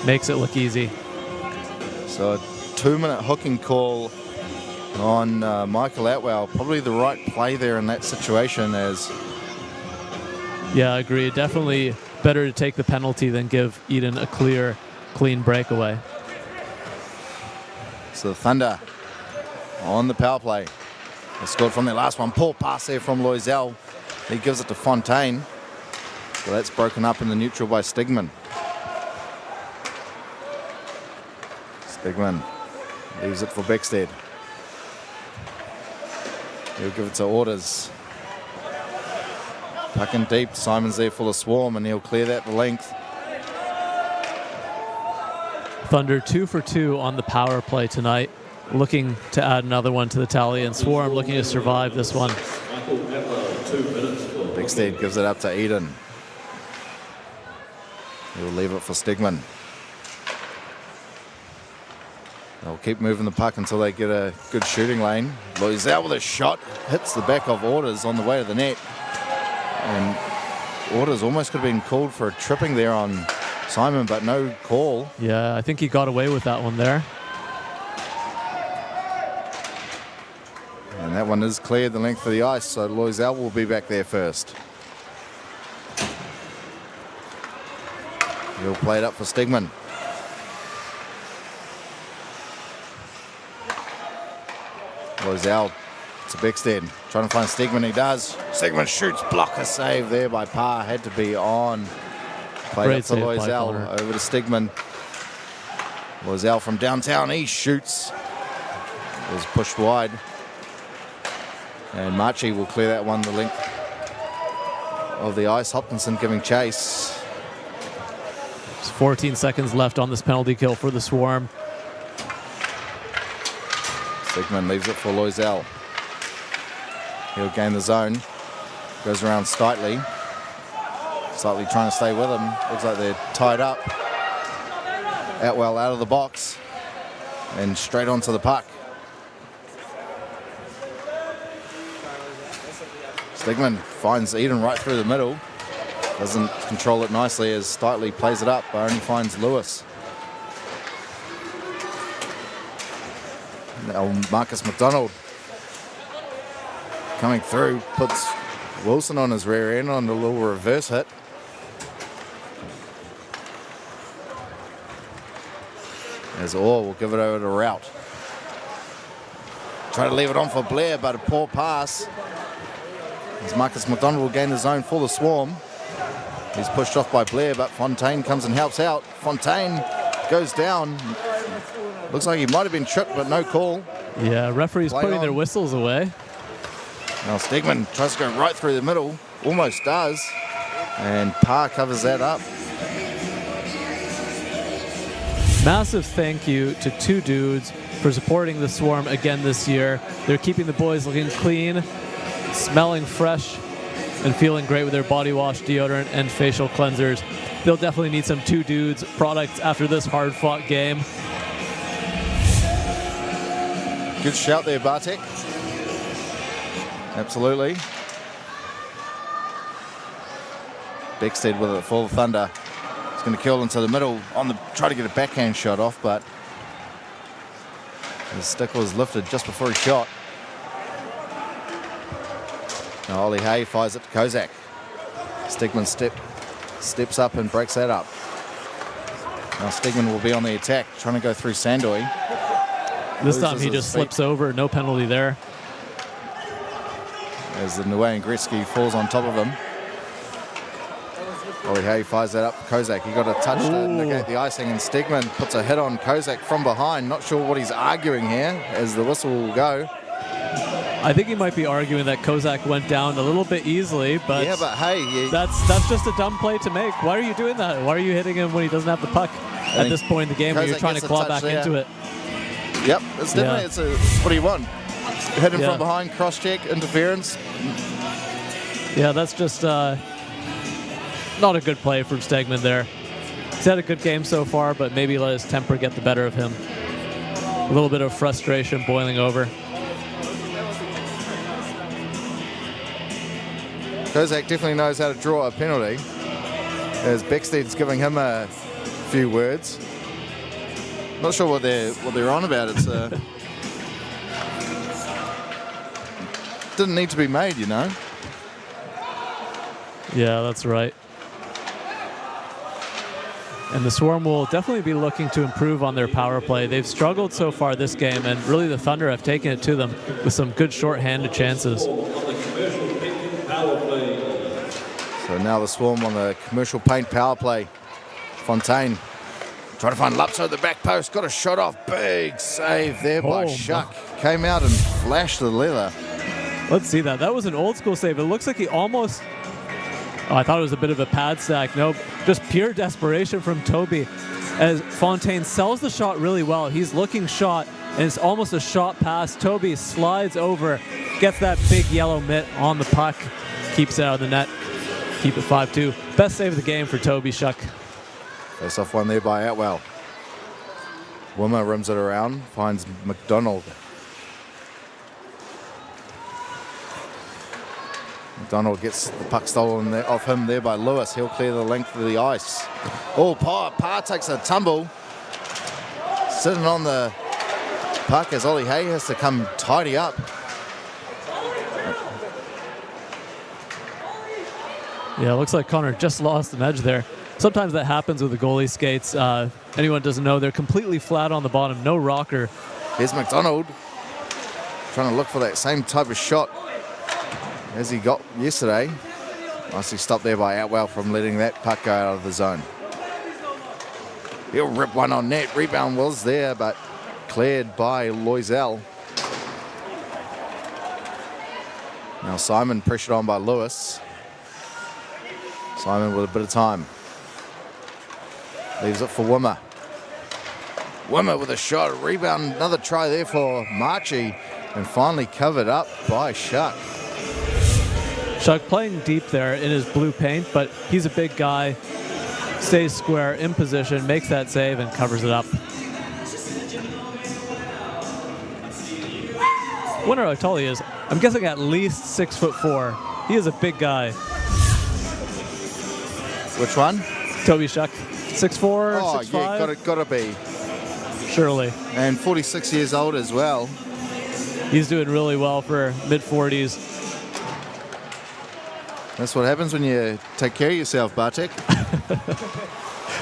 Makes it look easy. So a 2-minute hooking call on Michael Atwell. Probably the right play there in that situation. As yeah, I agree. Definitely better to take the penalty than give Eden a clean breakaway. So the Thunder on the power play. They scored from their last one. Poor pass there from Loisel. He gives it to Fontaine. So that's broken up in the neutral by Stegman. Stegman leaves it for Beckstead. He'll give it to Orders. Puck in deep. Simon's there full of Swarm, and he'll clear that the length. Thunder 2 for 2 on the power play tonight. Looking to add another one to the tally, and Swarm looking to survive this one. Beckstead gives it up to Eden. He'll leave it for Stegman. They'll keep moving the puck until they get a good shooting lane. Loisel with a shot. Hits the back of Orders on the way to the net. And Orders almost could have been called for a tripping there on Simon, but no call. Yeah, I think he got away with that one there. And that one is cleared the length of the ice, so Loisel will be back there first. He'll play it up for Stegman. Loisel to Beckstead. Trying to find Stegman. He does. Stegman shoots. Blocker save there by Parr. Had to be on. Played Great up to save by Loisel. Connor. Over to Stegman. Loisel from downtown. He shoots. Was pushed wide. And Marchi will clear that one the length of the ice. Hopkinson giving chase. There's 14 seconds left on this penalty kill for the Swarm. Stegman leaves it for Loisel. He'll gain the zone. Goes around Slightly. Slightly trying to stay with him. Looks like they're tied up. Atwell out of the box. And straight onto the puck. Stegman finds Eden right through the middle. Doesn't control it nicely as Slightly plays it up, but only finds Lewis. Now Marcus McDonald coming through, puts Wilson on his rear end on the little reverse hit. As Orr will give it over to Rout. Try to leave it on for Blair, but a poor pass. As Marcus McDonald will gain the zone for the Swarm. He's pushed off by Blair, but Fontaine comes and helps out. Fontaine goes down. Looks like he might have been tripped, but no call. Yeah, referees Play putting on. their whistles away. Now Stegman tries to go right through the middle. Almost does. And Parr covers that up. Massive thank you to two dudes for supporting the Swarm again this year. They're keeping the boys looking clean, smelling fresh, and feeling great with their body wash, deodorant, and facial cleansers. They'll definitely need some two dudes products after this hard-fought game. Good shout there, Bartek. Absolutely. Beckstead with it full thunder. He's going to kill into the middle on the try to get a backhand shot off, but the stick was lifted just before he shot. Now Ollie Hay fires it to Kozak. Stegman steps up and breaks that up. Now Stegman will be on the attack, trying to go through Sandoy. This time Loses he his just feet. slips over, no penalty there. As the Nguyen Gretzky falls on top of him. Ollie Hay fires that up for Kozak. He got a touch to negate the icing, and Stegman puts a hit on Kozak from behind. Not sure what he's arguing here as the whistle will go. I think he might be arguing that Kozak went down a little bit easily, but, Yeah, but hey, that's just a dumb play to make. Why are you doing that? Why are you hitting him when he doesn't have the puck at think this point in the game when you're Kozak trying to gets a claw touch back there. into it? yep, it's definitely, Yeah. what do you want? Hit him Yeah. from behind, cross-check, interference. Yeah, that's just not a good play from Stegman there. He's had a good game so far, but maybe let his temper get the better of him. A little bit of frustration boiling over. Kozak definitely knows how to draw a penalty, as Beckstead's giving him a few words. Not sure what they're on about. It's didn't need to be made, you know. Yeah, that's right. And the Swarm will definitely be looking to improve on their power play. They've struggled so far this game, and really the Thunder have taken it to them with some good short-handed chances. So now the Swarm on the commercial paint power play. Fontaine trying to find Lupso at the back post. Got a shot off. Big save there by Oh, Shuck. Came out and flashed the leather. Let's see that. That was an old school save. It looks like he almost... Oh, I thought it was a bit of a pad stack. Nope. Just pure desperation from Toby as Fontaine sells the shot really well. He's looking shot, and it's almost a shot pass. Toby slides over, gets that big yellow mitt on the puck, keeps it out of the net. Keep it 5-2. Best save of the game for Toby Shuck. Face off one there by Atwell. Wimmer rims it around, finds McDonald. McDonald gets the puck stolen there, off him there by Lewis. He'll clear the length of the ice. Oh, Parr takes a tumble. Sitting on the puck as Ollie Hay has to come tidy up. Yeah, it looks like Connor just lost an edge there. Sometimes that happens with the goalie skates. Anyone doesn't know, they're completely flat on the bottom, no rocker. Here's McDonald. trying to look for that same type of shot as he got yesterday. Nicely stopped there by Atwell from letting that puck go out of the zone. He'll rip one on net. Rebound was there, but cleared by Loisel. Now Simon pressured on by Lewis. Simon with a bit of time. Leaves it for Wimmer. Wimmer with a shot. Rebound. Another try there for Marchie. And finally covered up by Shuck. Shuck playing deep there in his blue paint, but he's a big guy. Stays square in position, makes that save, and covers it up. Wonder how tall he is. I'm guessing at least 6'4". He is a big guy. Which one? Toby Shuck. 6'4", Oh, 6'5"? yeah, gotta be. Surely. And 46 years old as well. He's doing really well for mid-40s. That's what happens when you take care of yourself, Bartek.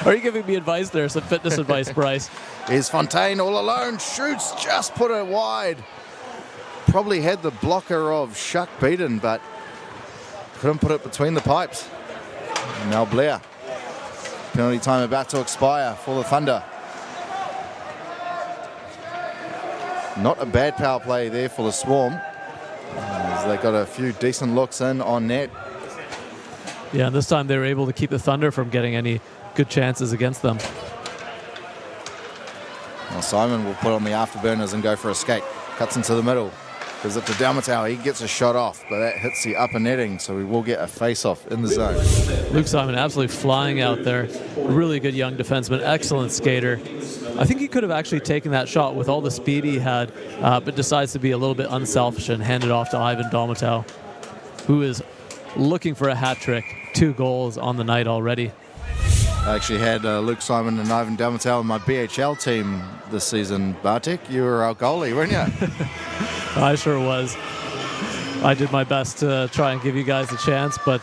Are you giving me advice there? Some fitness advice, Bryce. Here's Fontaine all alone. Shoots, just put it wide. Probably had the blocker of Shuck beaten, but couldn't put it between the pipes. Now Blair. Penalty time about to expire for the Thunder. Not a bad power play there for the Swarm. As they got a few decent looks in on net. Yeah, and this time they were able to keep the Thunder from getting any good chances against them. Well, Simon will put on the afterburners and go for a skate. Cuts into the middle. Gives it to Dalmatau. He gets a shot off, but that hits the upper netting, so we will get a face-off in the zone. Luke Simon absolutely flying out there. Really good young defenseman, excellent skater. I think he could have actually taken that shot with all the speed he had, but decides to be a little bit unselfish and hand it off to Ivan Dalmatau, who is looking for a hat trick. 2 goals on the night already. I actually had Luke Simon and Ivan Dalmatau in my BHL team this season. Bartek, you were our goalie, weren't you? I sure was. I did my best to try and give you guys a chance, but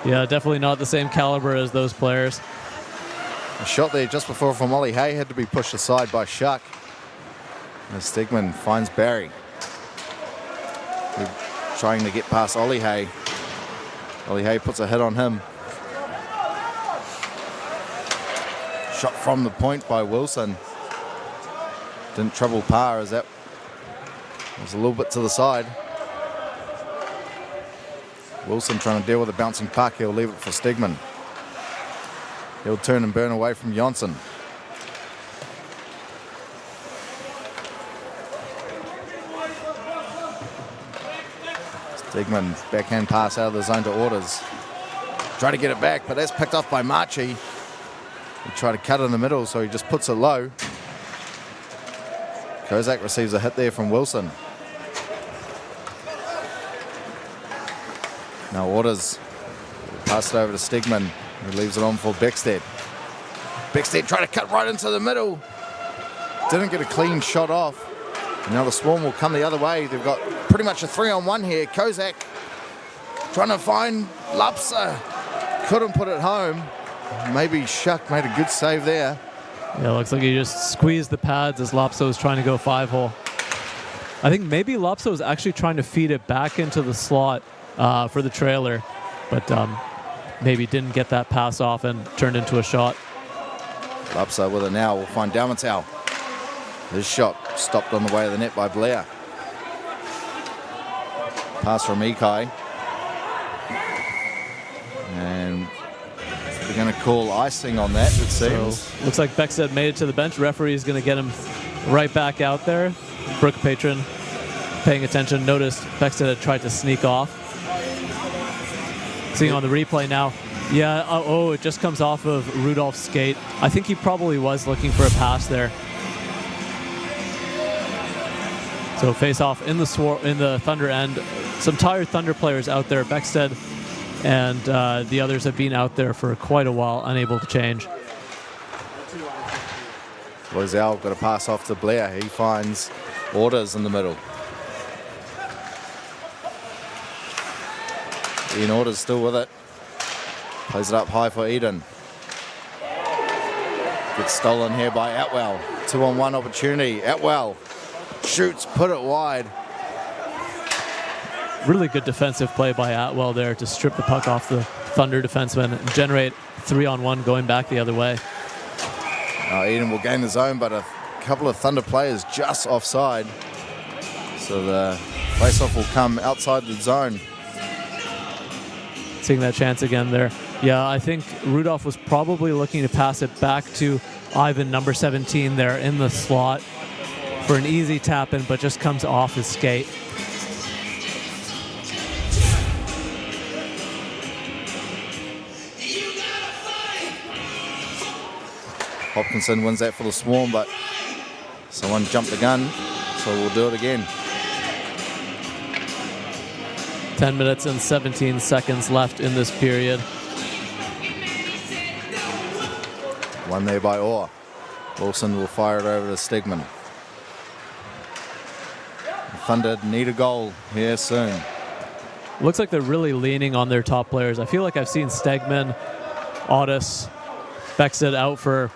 yeah, definitely not the same caliber as those players. A shot there just before from Ollie Hay had to be pushed aside by Shuck. As Stegman finds Barry. Trying to get past Ollie Hay. Ollie Hay puts a hit on him. Shot from the point by Wilson. Didn't trouble Parr as that was a little bit to the side. Wilson trying to deal with a bouncing puck. He'll leave it for Stegman. He'll turn and burn away from Jonsson. Stegman, backhand pass out of the zone to Orders. Try to get it back, but that's picked off by Marchie. He tried to cut in the middle, so he just puts it low. Kozak receives a hit there from Wilson. Now Orders pass it over to Stegman. He leaves it on for Beckstead. Beckstead trying to cut right into the middle. Didn't get a clean shot off. Now the Swarm will come the other way. They've got pretty much a 3-on-1 here. Kozak trying to find Lapsa. Couldn't put it home. Maybe Shuck made a good save there. Yeah, looks like he just squeezed the pads as Lopso was trying to go 5-hole. I think maybe Lopso was actually trying to feed it back into the slot for the trailer, but maybe didn't get that pass off and turned into a shot. Lapsa with it now. We'll find Dalmatau. His shot stopped on the way of the net by Blair. Pass from Ikai. And we're going to call icing on that, it seems. So, looks like Beckstead made it to the bench. Referee is going to get him right back out there. Brooke Patron paying attention. Noticed Beckstead had tried to sneak off. Seeing on the replay now. Yeah, oh, it just comes off of Rudolph's skate. I think he probably was looking for a pass there. So face off in the Thunder end. Some tired Thunder players out there. Beckstead and the others have been out there for quite a while, unable to change. Loisel got a pass off to Blair. He finds Orders in the middle. Ian Orders still with it. Plays it up high for Eden. Gets stolen here by Atwell. 2-on-1 opportunity. Atwell shoots, put it wide. Really good defensive play by Atwell there to strip the puck off the Thunder defenseman and generate 3-on-1 going back the other way. Eden will gain the zone, but a couple of Thunder players just offside. So the faceoff will come outside the zone. Seeing that chance again there. Yeah, I think Rudolph was probably looking to pass it back to Ivan, number 17 there in the slot for an easy tap in, but just comes off his skate. Hopkinson wins that for the Swarm, but someone jumped the gun, so we'll do it again. 10 minutes and 17 seconds left in this period. One there by Orr. Wilson will fire it over to Stegman. The Thunder need a goal here soon. Looks like they're really leaning on their top players. I feel like I've seen Stegman, Otis, Beckstead out for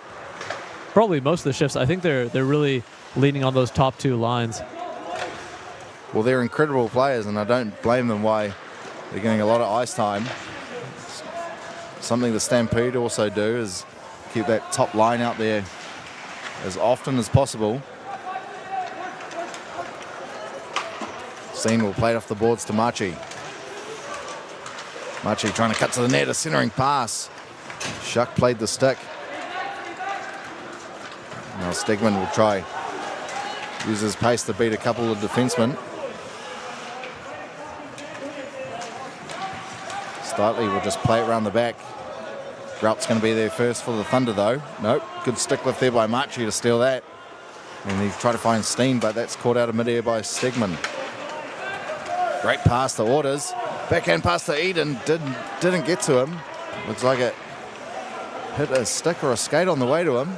probably most of the shifts. I think they're really leaning on those top two lines. Well, they're incredible players, and I don't blame them why they're getting a lot of ice time. Something the Stampede also do is keep that top line out there as often as possible. Steen will play it off the boards to Machi. Machi trying to cut to the net, a centering pass. Shuck played the stick. Now Stegman will try use his pace to beat a couple of defensemen. Startley will just play it around the back. Grout's going to be there first for the Thunder, though. Nope, good stick lift there by Machi to steal that. And he tried to find Steen, but that's caught out of midair by Stegman. Great pass to Orders. Backhand pass to Eden. Didn't get to him. Looks like it hit a stick or a skate on the way to him.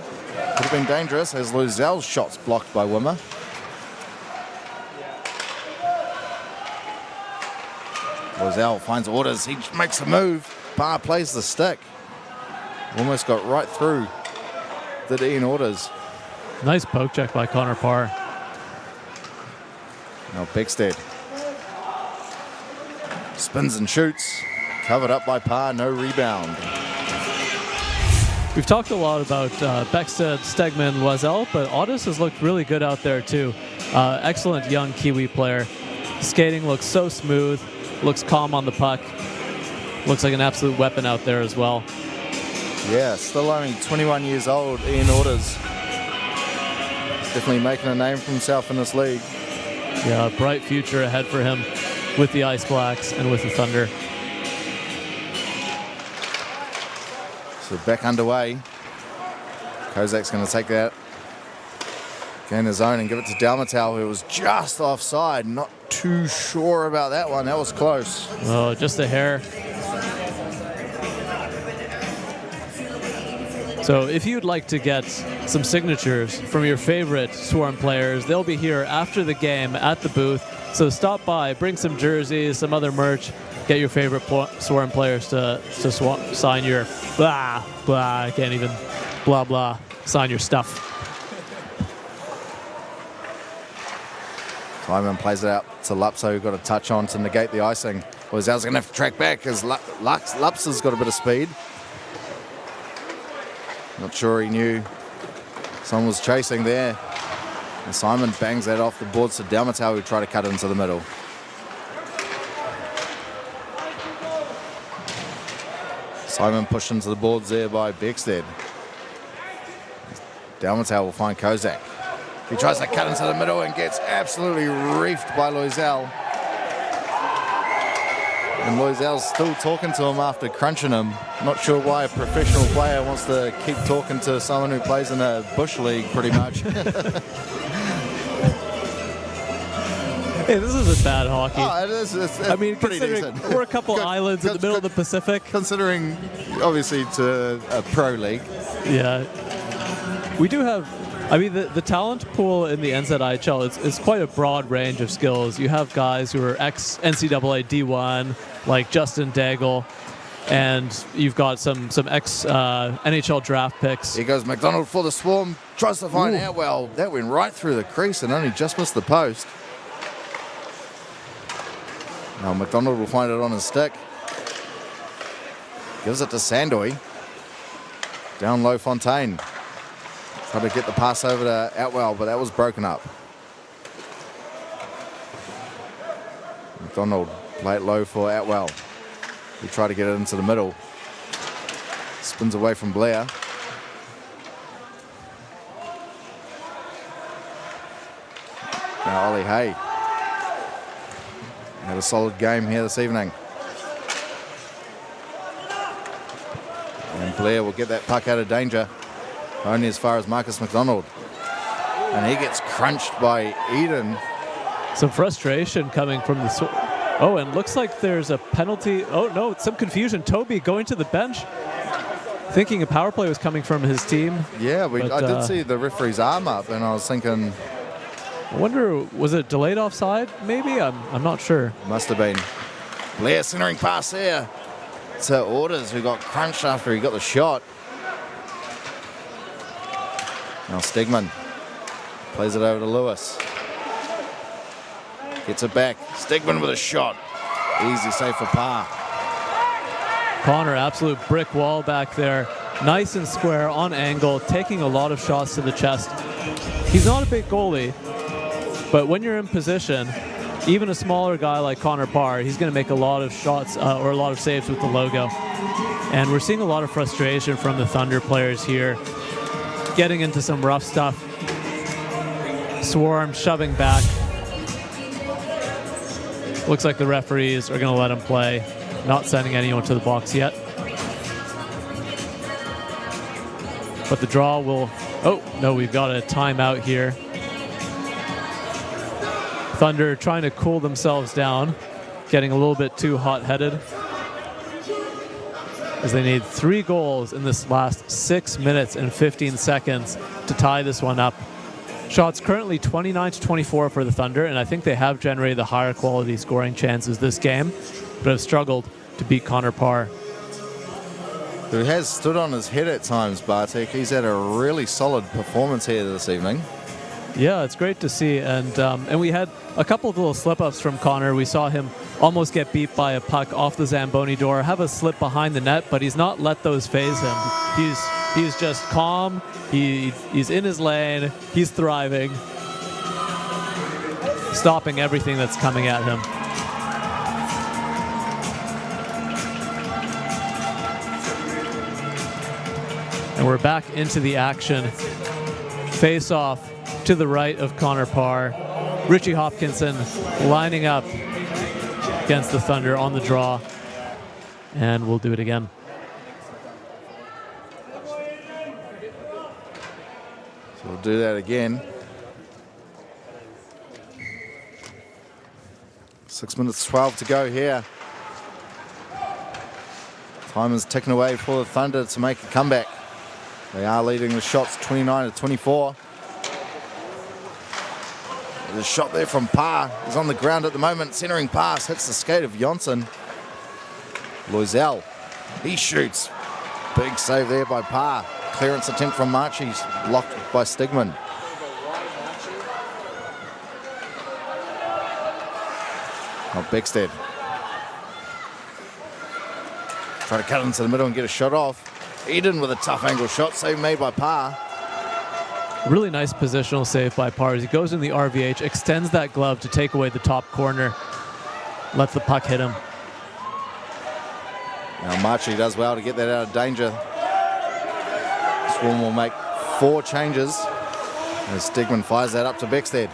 Could have been dangerous as Lozel's shot's blocked by Wimmer. Lozel finds Orders. He makes a move. Barr plays the stick. Almost got right through the Ian Orders. Nice poke check by Connor Parr. Now Beckstead spins and shoots. Covered up by Parr, no rebound. We've talked a lot about Beckstead, Stegman, Loisel, but Otis has looked really good out there too. Excellent young Kiwi player. Skating looks so smooth, looks calm on the puck. Looks like an absolute weapon out there as well. Yeah, still only 21 years old, Ian Orders. Definitely making a name for himself in this league. Yeah, a bright future ahead for him with the Ice Blacks and with the Thunder. So back underway. Kozak's going to take that, gain the zone and give it to Dalmatau, who was just offside. Not too sure about that one. That was close. Oh, just a hair. So if you'd like to get some signatures from your favorite Swarm players, they'll be here after the game at the booth. So stop by, bring some jerseys, some other merch, get your favorite Swarm players to sign your blah, blah, I can't even blah, blah, sign your stuff. Lyman plays it out to Lupso, who got a touch on to negate the icing. Loisel's going to have to track back as Lupso's got a bit of speed. Not sure he knew someone was chasing there. And Simon bangs that off the boards to Dalmatau, who tried to cut into the middle. Simon pushed into the boards there by Beckstead. Dalmatau will find Kozak. He tries to cut into the middle and gets absolutely reefed by Loisel. And Loisel's still talking to him after crunching him. Not sure why a professional player wants to keep talking to someone who plays in a bush league, pretty much. Hey, this isn't bad hockey. Oh, it is. It's I mean, pretty considering decent. we're a couple islands in the middle of the Pacific. Considering, obviously, to a pro league. Yeah. We do have, I mean, the talent pool in the NZIHL is quite a broad range of skills. You have guys who are ex-NCAA D1, like Justin Daigle, and you've got some ex-NHL draft picks. Here goes McDonald for the Swarm. Tries to find Atwell. That went right through the crease and only just missed the post. Now McDonald will find it on his stick. Gives it to Sandoy. Down low Fontaine. Try to get the pass over to Atwell, but that was broken up. McDonald play it low for Atwell. He tried to get it into the middle. Spins away from Blair. Now Ollie Hay. Had a solid game here this evening. And Blair will get that puck out of danger. Only as far as Marcus McDonald. And he gets crunched by Eden. Some frustration coming from the... Oh, and looks like there's a penalty. Oh, no, some confusion. Toby going to the bench, thinking a power play was coming from his team. Yeah, I did see the referee's arm up, and I was thinking... I wonder, was it delayed offside, maybe? I'm not sure. Must have been. Blair centering pass there to Orders, who got crunched after he got the shot. Now Stegman plays it over to Lewis. Gets it back. Stegman with a shot. Easy save for Parr. Connor, absolute brick wall back there. Nice and square, on angle, taking a lot of shots to the chest. He's not a big goalie, but when you're in position, even a smaller guy like Connor Parr, he's going to make a lot of shots or a lot of saves with the logo. And we're seeing a lot of frustration from the Thunder players here, getting into some rough stuff. Swarm shoving back. Looks like the referees are going to let him play, not sending anyone to the box yet. But the draw will... Oh, no, we've got a timeout here. Thunder trying to cool themselves down, getting a little bit too hot-headed, as they need 3 goals in this last 6 minutes and 15 seconds to tie this one up. Shots currently 29-24 for the Thunder, and I think they have generated the higher quality scoring chances this game, but have struggled to beat Connor Parr. Who has stood on his head at times, Bartek. He's had a really solid performance here this evening. Yeah, it's great to see, and we had a couple of little slip-ups from Connor. We saw him almost get beat by a puck off the Zamboni door, have a slip behind the net, but he's not let those phase him. He's just calm. He's in his lane. He's thriving, stopping everything that's coming at him. And we're back into the action. Face off to the right of Connor Parr. Richie Hopkinson lining up against the Thunder on the draw. And we'll do it again. So we'll do that again. 6 minutes 12 to go here. Time is ticking away for the Thunder to make a comeback. They are leading the shots 29-24. There's a shot there from Parr. He's on the ground at the moment. Centering pass. Hits the skate of Jonsson. Loisel. He shoots. Big save there by Parr. Clearance attempt from Marchie's blocked by Stegman. Now Beckstead. Try to cut into the middle and get a shot off. Eden with a tough angle shot. Save made by Parr. Really nice positional save by Parr as he goes in the RVH, extends that glove to take away the top corner, lets the puck hit him. Now Marchie does well to get that out of danger. Swarm will make 4 changes as Stegman fires that up to Beckstead.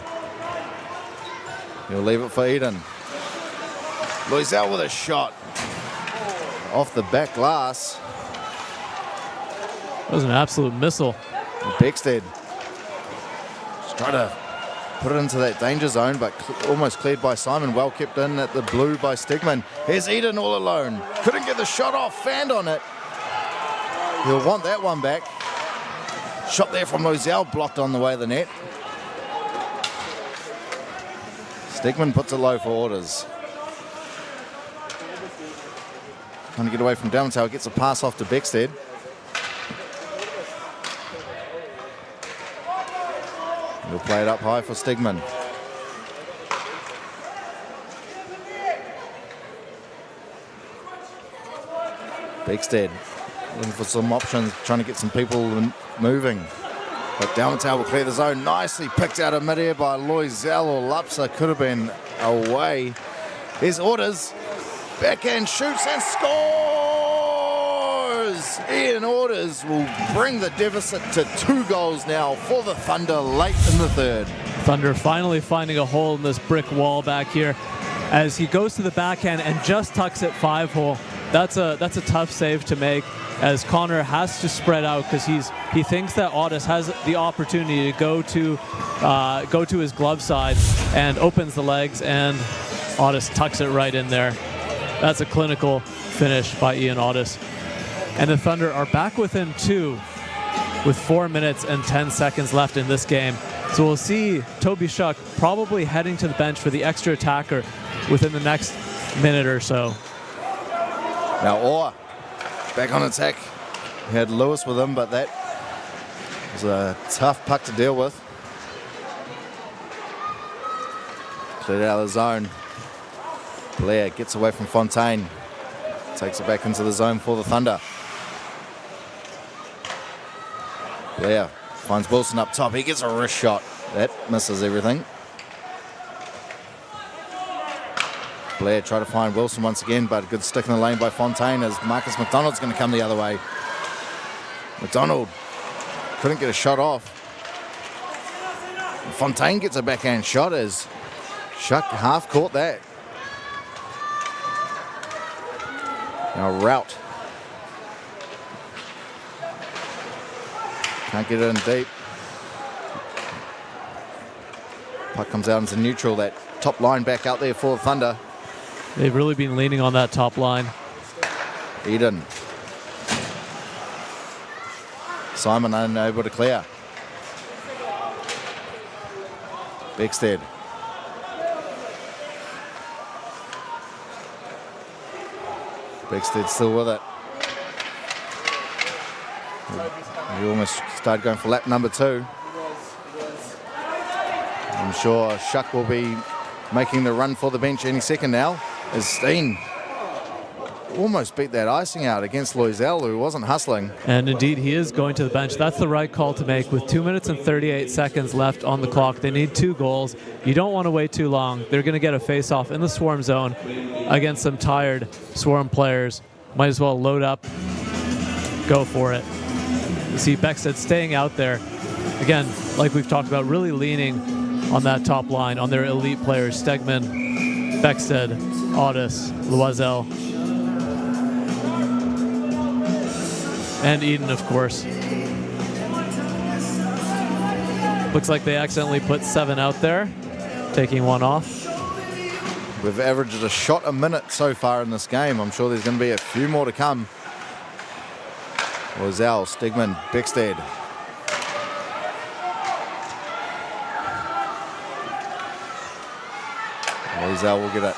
He'll leave it for Eden. Loisel with a shot off the back glass. That was an absolute missile. Beckstead just trying to put it into that danger zone, but almost cleared by Simon. Well kept in at the blue by Stegman. Here's Eden all alone. Couldn't get the shot off. Fanned on it. He'll want that one back. Shot there from Loisel, blocked on the way of the net. Stegman puts it low for Orders. Trying to get away from Dalmatow. Gets a pass off to Beckstead. He'll play it up high for Stegman. Beckstead looking for some options, trying to get some people moving. But Dalmatau will clear the zone. Nicely picked out of midair by Loisel or Lupsa. Could have been away. Here's Orders. Backhand shoots and scores! Ian Orders will bring the deficit to 2 goals now for the Thunder late in the third. Thunder finally finding a hole in this brick wall back here as he goes to the backhand and just tucks it 5-hole. That's a tough save to make, as Connor has to spread out because he thinks that Otis has the opportunity to go to his glove side and opens the legs, and Otis tucks it right in there. That's a clinical finish by Ian Otis. And the Thunder are back within 2 with 4 minutes and 10 seconds left in this game. So we'll see Toby Shuck probably heading to the bench for the extra attacker within the next minute or so. Now Orr back on attack. He had Lewis with him, but that was a tough puck to deal with. Cleared out of the zone. Blair gets away from Fontaine. Takes it back into the zone for the Thunder. Blair finds Wilson up top. He gets a wrist shot. That misses everything. Blair tried to find Wilson once again, but a good stick in the lane by Fontaine as Marcus McDonald's going to come the other way. McDonald couldn't get a shot off. Fontaine gets a backhand shot as Shuck half caught that. Now Rout. Can't get it in deep. Puck comes out into neutral. That top line back out there for the Thunder. They've really been leaning on that top line. Eden. Simon unable to clear. Beckstead. Beckstead still with it. He almost started going for lap number 2. I'm sure Shuck will be making the run for the bench any second now, as Steen almost beat that icing out against Loisel, who wasn't hustling. And indeed, he is going to the bench. That's the right call to make. With 2 minutes and 38 seconds left on the clock, they need 2 goals. You don't want to wait too long. They're going to get a face-off in the Swarm zone against some tired Swarm players. Might as well load up, go for it. You see Beckstead staying out there. Again, like we've talked about, really leaning on that top line, on their elite players, Stegman, Beckstead, Otis, Loisel, and Eden, of course. Looks like they accidentally put 7 out there, taking 1 off. We've averaged a shot a minute so far in this game. I'm sure there's going to be a few more to come. Loisel, Stegman, Beckstead. Loisel will get it.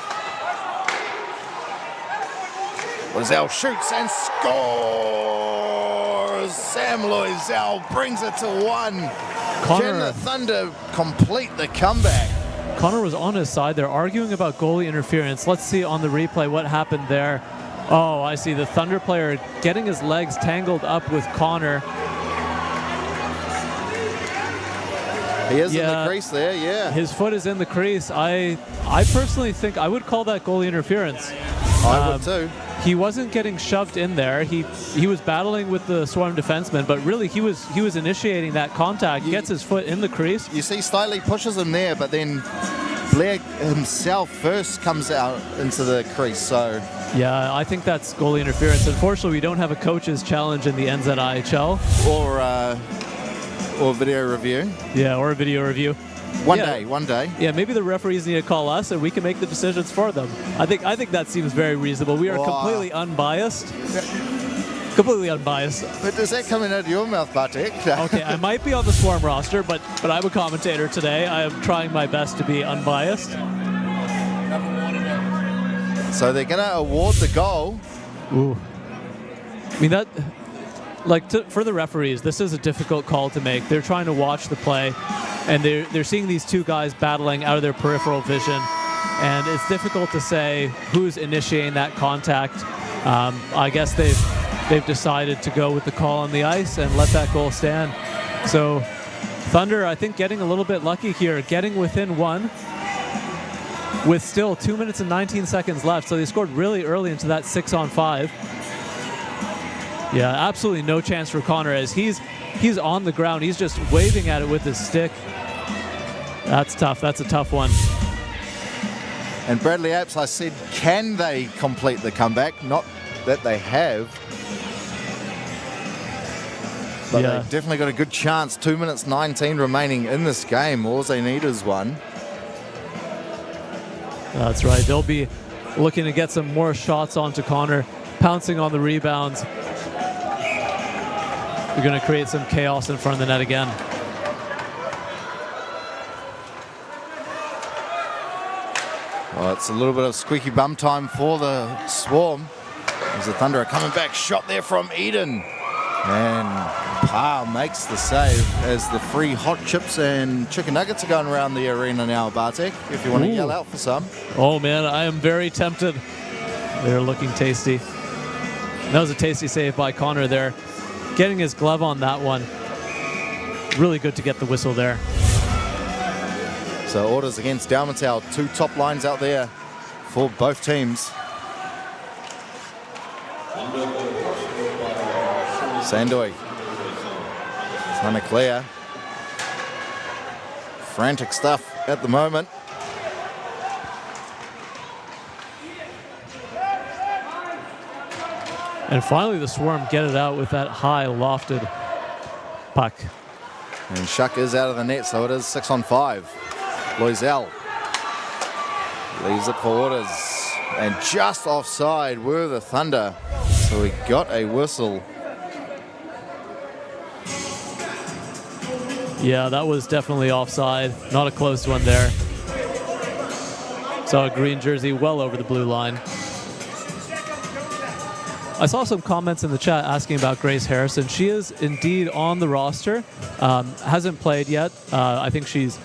Loisel shoots and scores! Sam Loisel brings it to 1. Can the Thunder complete the comeback? Connor was on his side. They're arguing about goalie interference. Let's see on the replay what happened there. Oh, I see the Thunder player getting his legs tangled up with Connor. He is in the crease there, yeah. His foot is in the crease. I personally think I would call that goalie interference. I would too. He wasn't getting shoved in there. He was battling with the Swarm defenseman, but really he was initiating that contact. Gets his foot in the crease. You see Stiley pushes him there, but then Blair himself first comes out into the crease. So yeah, I think that's goalie interference. Unfortunately, we don't have a coach's challenge in the NZIHL. Or video review. Yeah, or a video review. One day. Yeah, maybe the referees need to call us and we can make the decisions for them. I think that seems very reasonable. We are completely unbiased. Completely unbiased. But does that come out of your mouth, Bartek? Okay, I might be on the Swarm roster, but I'm a commentator today. I am trying my best to be unbiased. So they're going to award the goal. Ooh. I mean, that... for the referees, this is a difficult call to make. They're trying to watch the play, and they're seeing these 2 guys battling out of their peripheral vision, and it's difficult to say who's initiating that contact. I guess they've they've decided to go with the call on the ice and let that goal stand. So Thunder, I think, getting a little bit lucky here, getting within one with still 2 minutes and 19 seconds left. So they scored really early into that 6-on-5. Yeah, absolutely no chance for Connor as he's on the ground. He's just waving at it with his stick. That's tough. That's a tough one. And Bradley Apps, I said, can they complete the comeback? Not that they have. But Yeah. they've definitely got a good chance. 2 minutes 19 remaining in this game. All they need is one. That's right. They'll be looking to get some more shots onto Connor, pouncing on the rebounds. They're going to create some chaos in front of the net again. Well, it's a little bit of squeaky bum time for the Swarm. As the Thunder are coming back. Shot there from Eden. And Pa makes the save as the free hot chips and chicken nuggets are going around the arena now, Bartek, if you want to yell out for some. Oh, man, I am very tempted. They're looking tasty. That was a tasty save by Connor there. Getting his glove on that one. Really good to get the whistle there. So orders against Dalmatau. Two top lines out there for both teams. Sandoy trying to clear. Frantic stuff at the moment. And finally the Swarm get it out with that high lofted puck. And Shuck is out of the net, so it is 6-on-5. Loisel leaves it for orders. And just offside were the Thunder. So we got a whistle. Yeah, that was definitely offside. Not a close one there. Saw a green jersey well over the blue line. I saw some comments in the chat asking about Grace Harrison. She is indeed on the roster. Hasn't played yet. I think she's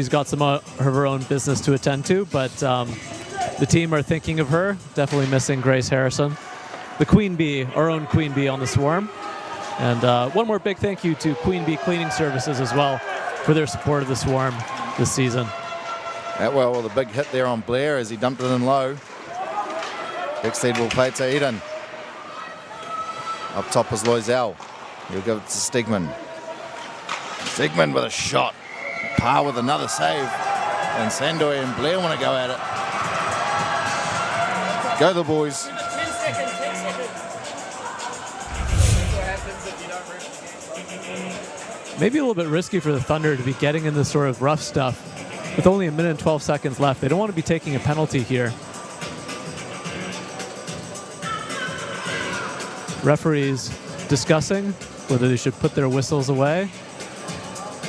got some of her own business to attend to, but the team are thinking of her. Definitely missing Grace Harrison. The Queen Bee, our own Queen Bee on the Swarm. And one more big thank you to Queen Bee Cleaning Services as well for their support of the Swarm this season. Atwell with a big hit there on Blair as he dumped it in low. Bigstead will play it to Eden. Up top is Loisel. He'll give it to Stegman. Stegman with a shot. Pa with another save. And Sandoy and Blair want to go at it. Go the boys. 10 seconds. Maybe a little bit risky for the Thunder to be getting in this sort of rough stuff with only 1 minute and 12 seconds left. They don't want to be taking a penalty here. Referees discussing whether they should put their whistles away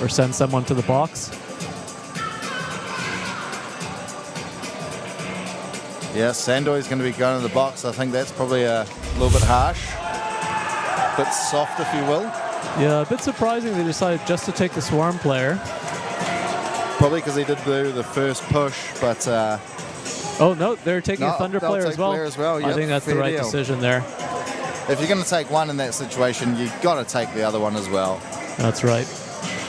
or send someone to the box. Yeah, Sandoy's going to be going to the box. I think that's probably a little bit harsh. A bit soft, if you will. Yeah, a bit surprising they decided just to take the Swarm player. Probably because he did do the first push, but... oh, no, they're taking a Thunder player as well. Yep, I think that's the right decision there. If you're going to take one in that situation, you've got to take the other one as well. That's right.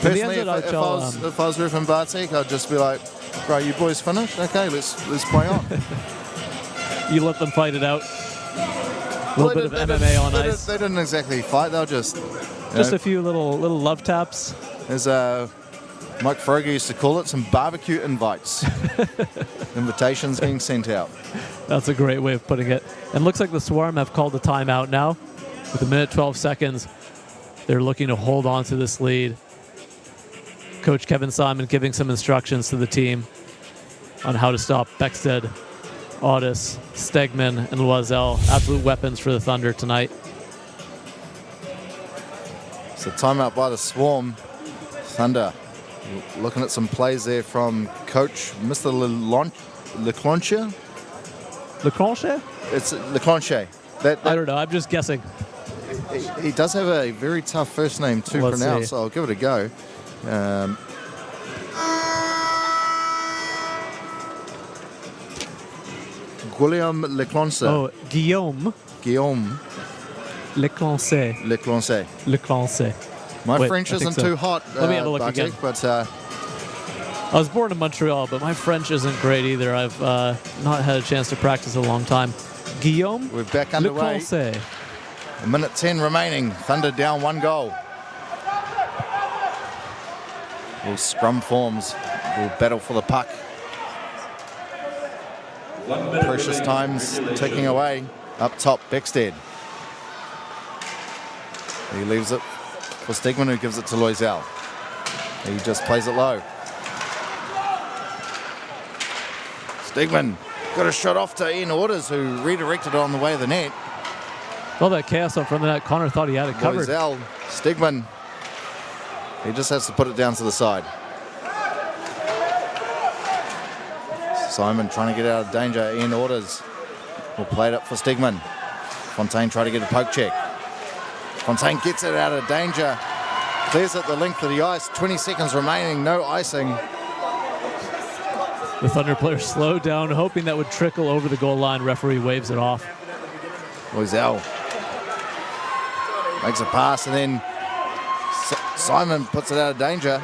Personally, if I was riffing Bartek, I'd just be like, right, you boys finished? Okay, let's play on. You let them fight it out. A little bit of MMA on ice. They didn't exactly fight. They were just a few little love taps. As Mike Froger used to call it, some barbecue invites. Invitations being sent out. That's a great way of putting it. And looks like the Swarm have called a timeout now. With 1 minute 12 seconds, they're looking to hold on to this lead. Coach Kevin Simon giving some instructions to the team on how to stop Beckstead, Audis, Stegman, and Loisel. Absolute weapons for the Thunder tonight. So timeout by the Swarm. Thunder looking at some plays there from Coach Mr. Leclanche. Leclanche? It's Leclanche. I don't know. I'm just guessing. He does have a very tough first name to pronounce, so I'll give it a go. Guillaume Leclanche. Oh, Guillaume. Le Clancy. Le Clancy. Le Clancy. My Wait, French I think isn't so. too hot, Let me have a look Bartek, again. but I was born in Montreal, but my French isn't great either. I've not had a chance to practice a long time. Guillaume we're back Le underway. Clancy. A minute 10 remaining. Thunder down 1 goal. Will scrum forms. Will battle for the puck. 1 minute Precious remaining. times ticking away. Up top, Beckstead. He leaves it for Stegman, who gives it to Loisel. He just plays it low. Stegman got a shot off to Ian Orders, who redirected it on the way of the net. All that chaos up front of that, Connor thought he had it covered. Loisel, Stegman. He just has to put it down to the side. Simon trying to get out of danger. Ian Orders will play it up for Stegman. Fontaine tried to get a poke check. Fontaine gets it out of danger. Clears it the length of the ice. 20 seconds remaining. No icing. The Thunder player slowed down, hoping that would trickle over the goal line. Referee waves it off. Loisel makes a pass, and then Simon puts it out of danger.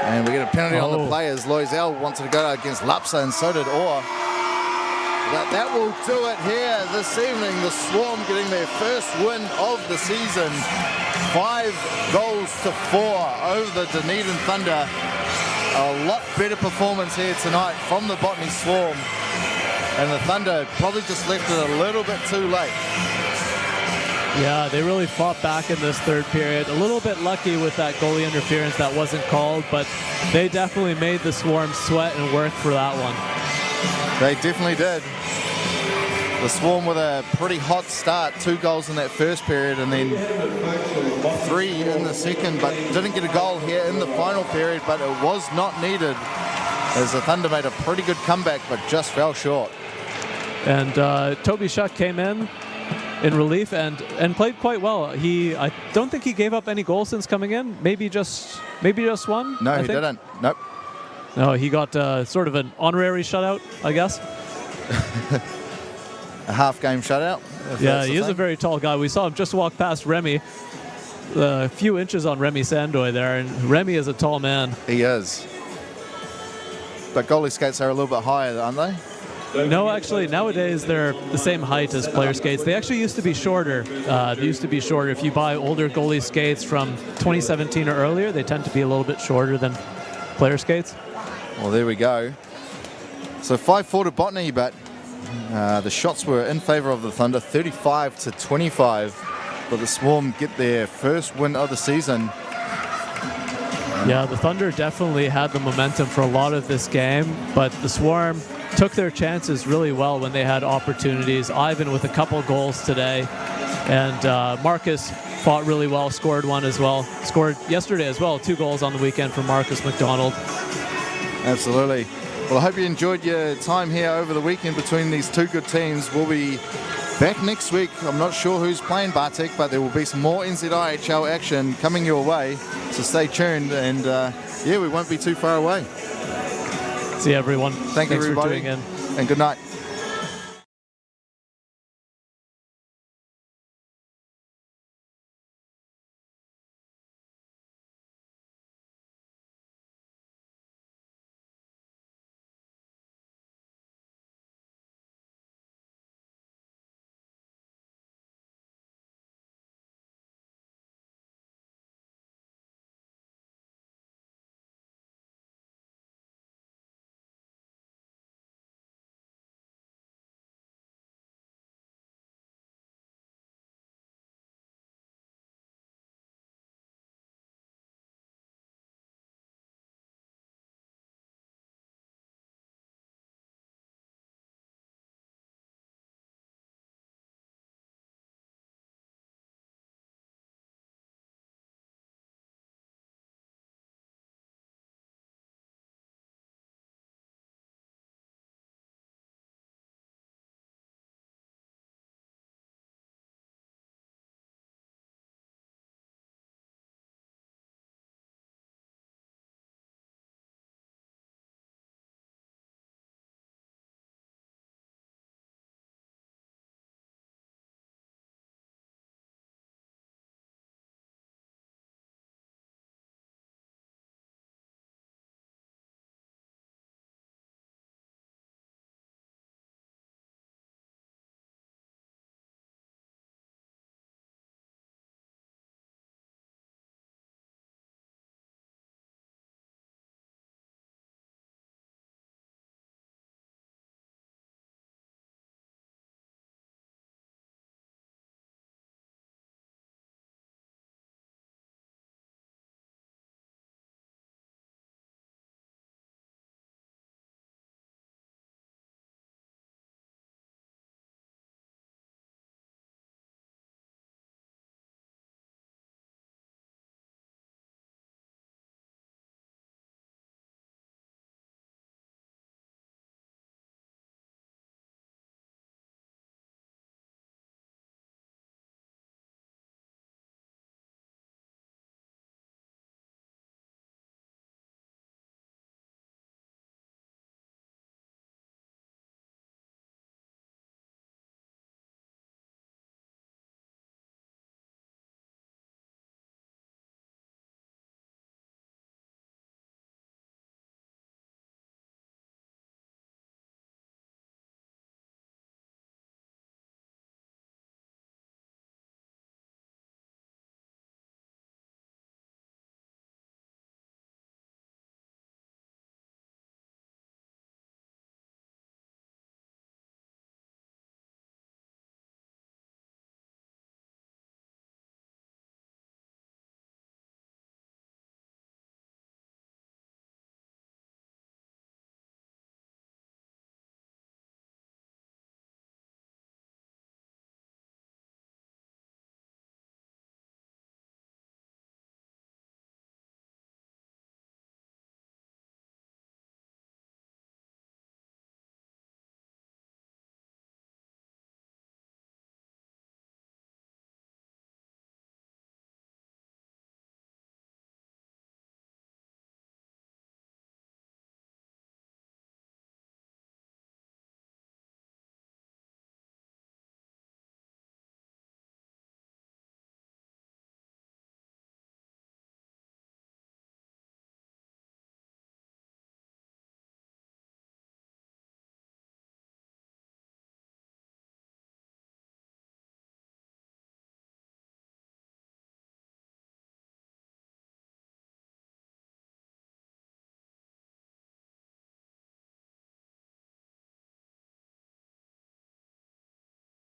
And we get a penalty on the players. Loisel wanted to go against Lapsa, and so did Orr. But that will do it here this evening. The Swarm getting their first win of the season. 5 goals to 4 over the Dunedin Thunder. A lot better performance here tonight from the Botany Swarm. And the Thunder probably just left it a little bit too late. Yeah, they really fought back in this third period. A little bit lucky with that goalie interference that wasn't called, but they definitely made the Swarm sweat and work for that one. They definitely did. The Swarm with a pretty hot start. 2 goals in that first period and then 3 in the second, but didn't get a goal here in the final period, but it was not needed as the Thunder made a pretty good comeback, but just fell short. And Toby Shuck came in relief and played quite well. I don't think he gave up any goals since coming in. Maybe just one. No, I he think. didn't. Nope. No, he got sort of an honorary shutout, I guess. A half-game shutout. Yeah, he is a very tall guy. We saw him just walk past Remy. A few inches on Remy Sandoy there, and Remy is a tall man. He is. But goalie skates are a little bit higher, aren't they? No, actually, nowadays they're the same height as player skates. They actually used to be shorter. If you buy older goalie skates from 2017 or earlier, they tend to be a little bit shorter than player skates. Well, there we go. So 5-4 to Botany, but the shots were in favour of the Thunder, 35-25. But the Swarm get their first win of the season. Yeah, the Thunder definitely had the momentum for a lot of this game, but the Swarm took their chances really well when they had opportunities. Ivan with a couple goals today, and Marcus fought really well, scored one as well. Scored yesterday as well, 2 goals on the weekend for Marcus McDonald. Absolutely. Well, I hope you enjoyed your time here over the weekend between these 2 good teams. We'll be back next week. I'm not sure who's playing Bartek, but there will be some more NZIHL action coming your way. So stay tuned, and yeah, we won't be too far away. See everyone. Thank you, Thanks everybody, for tuning in. and good night.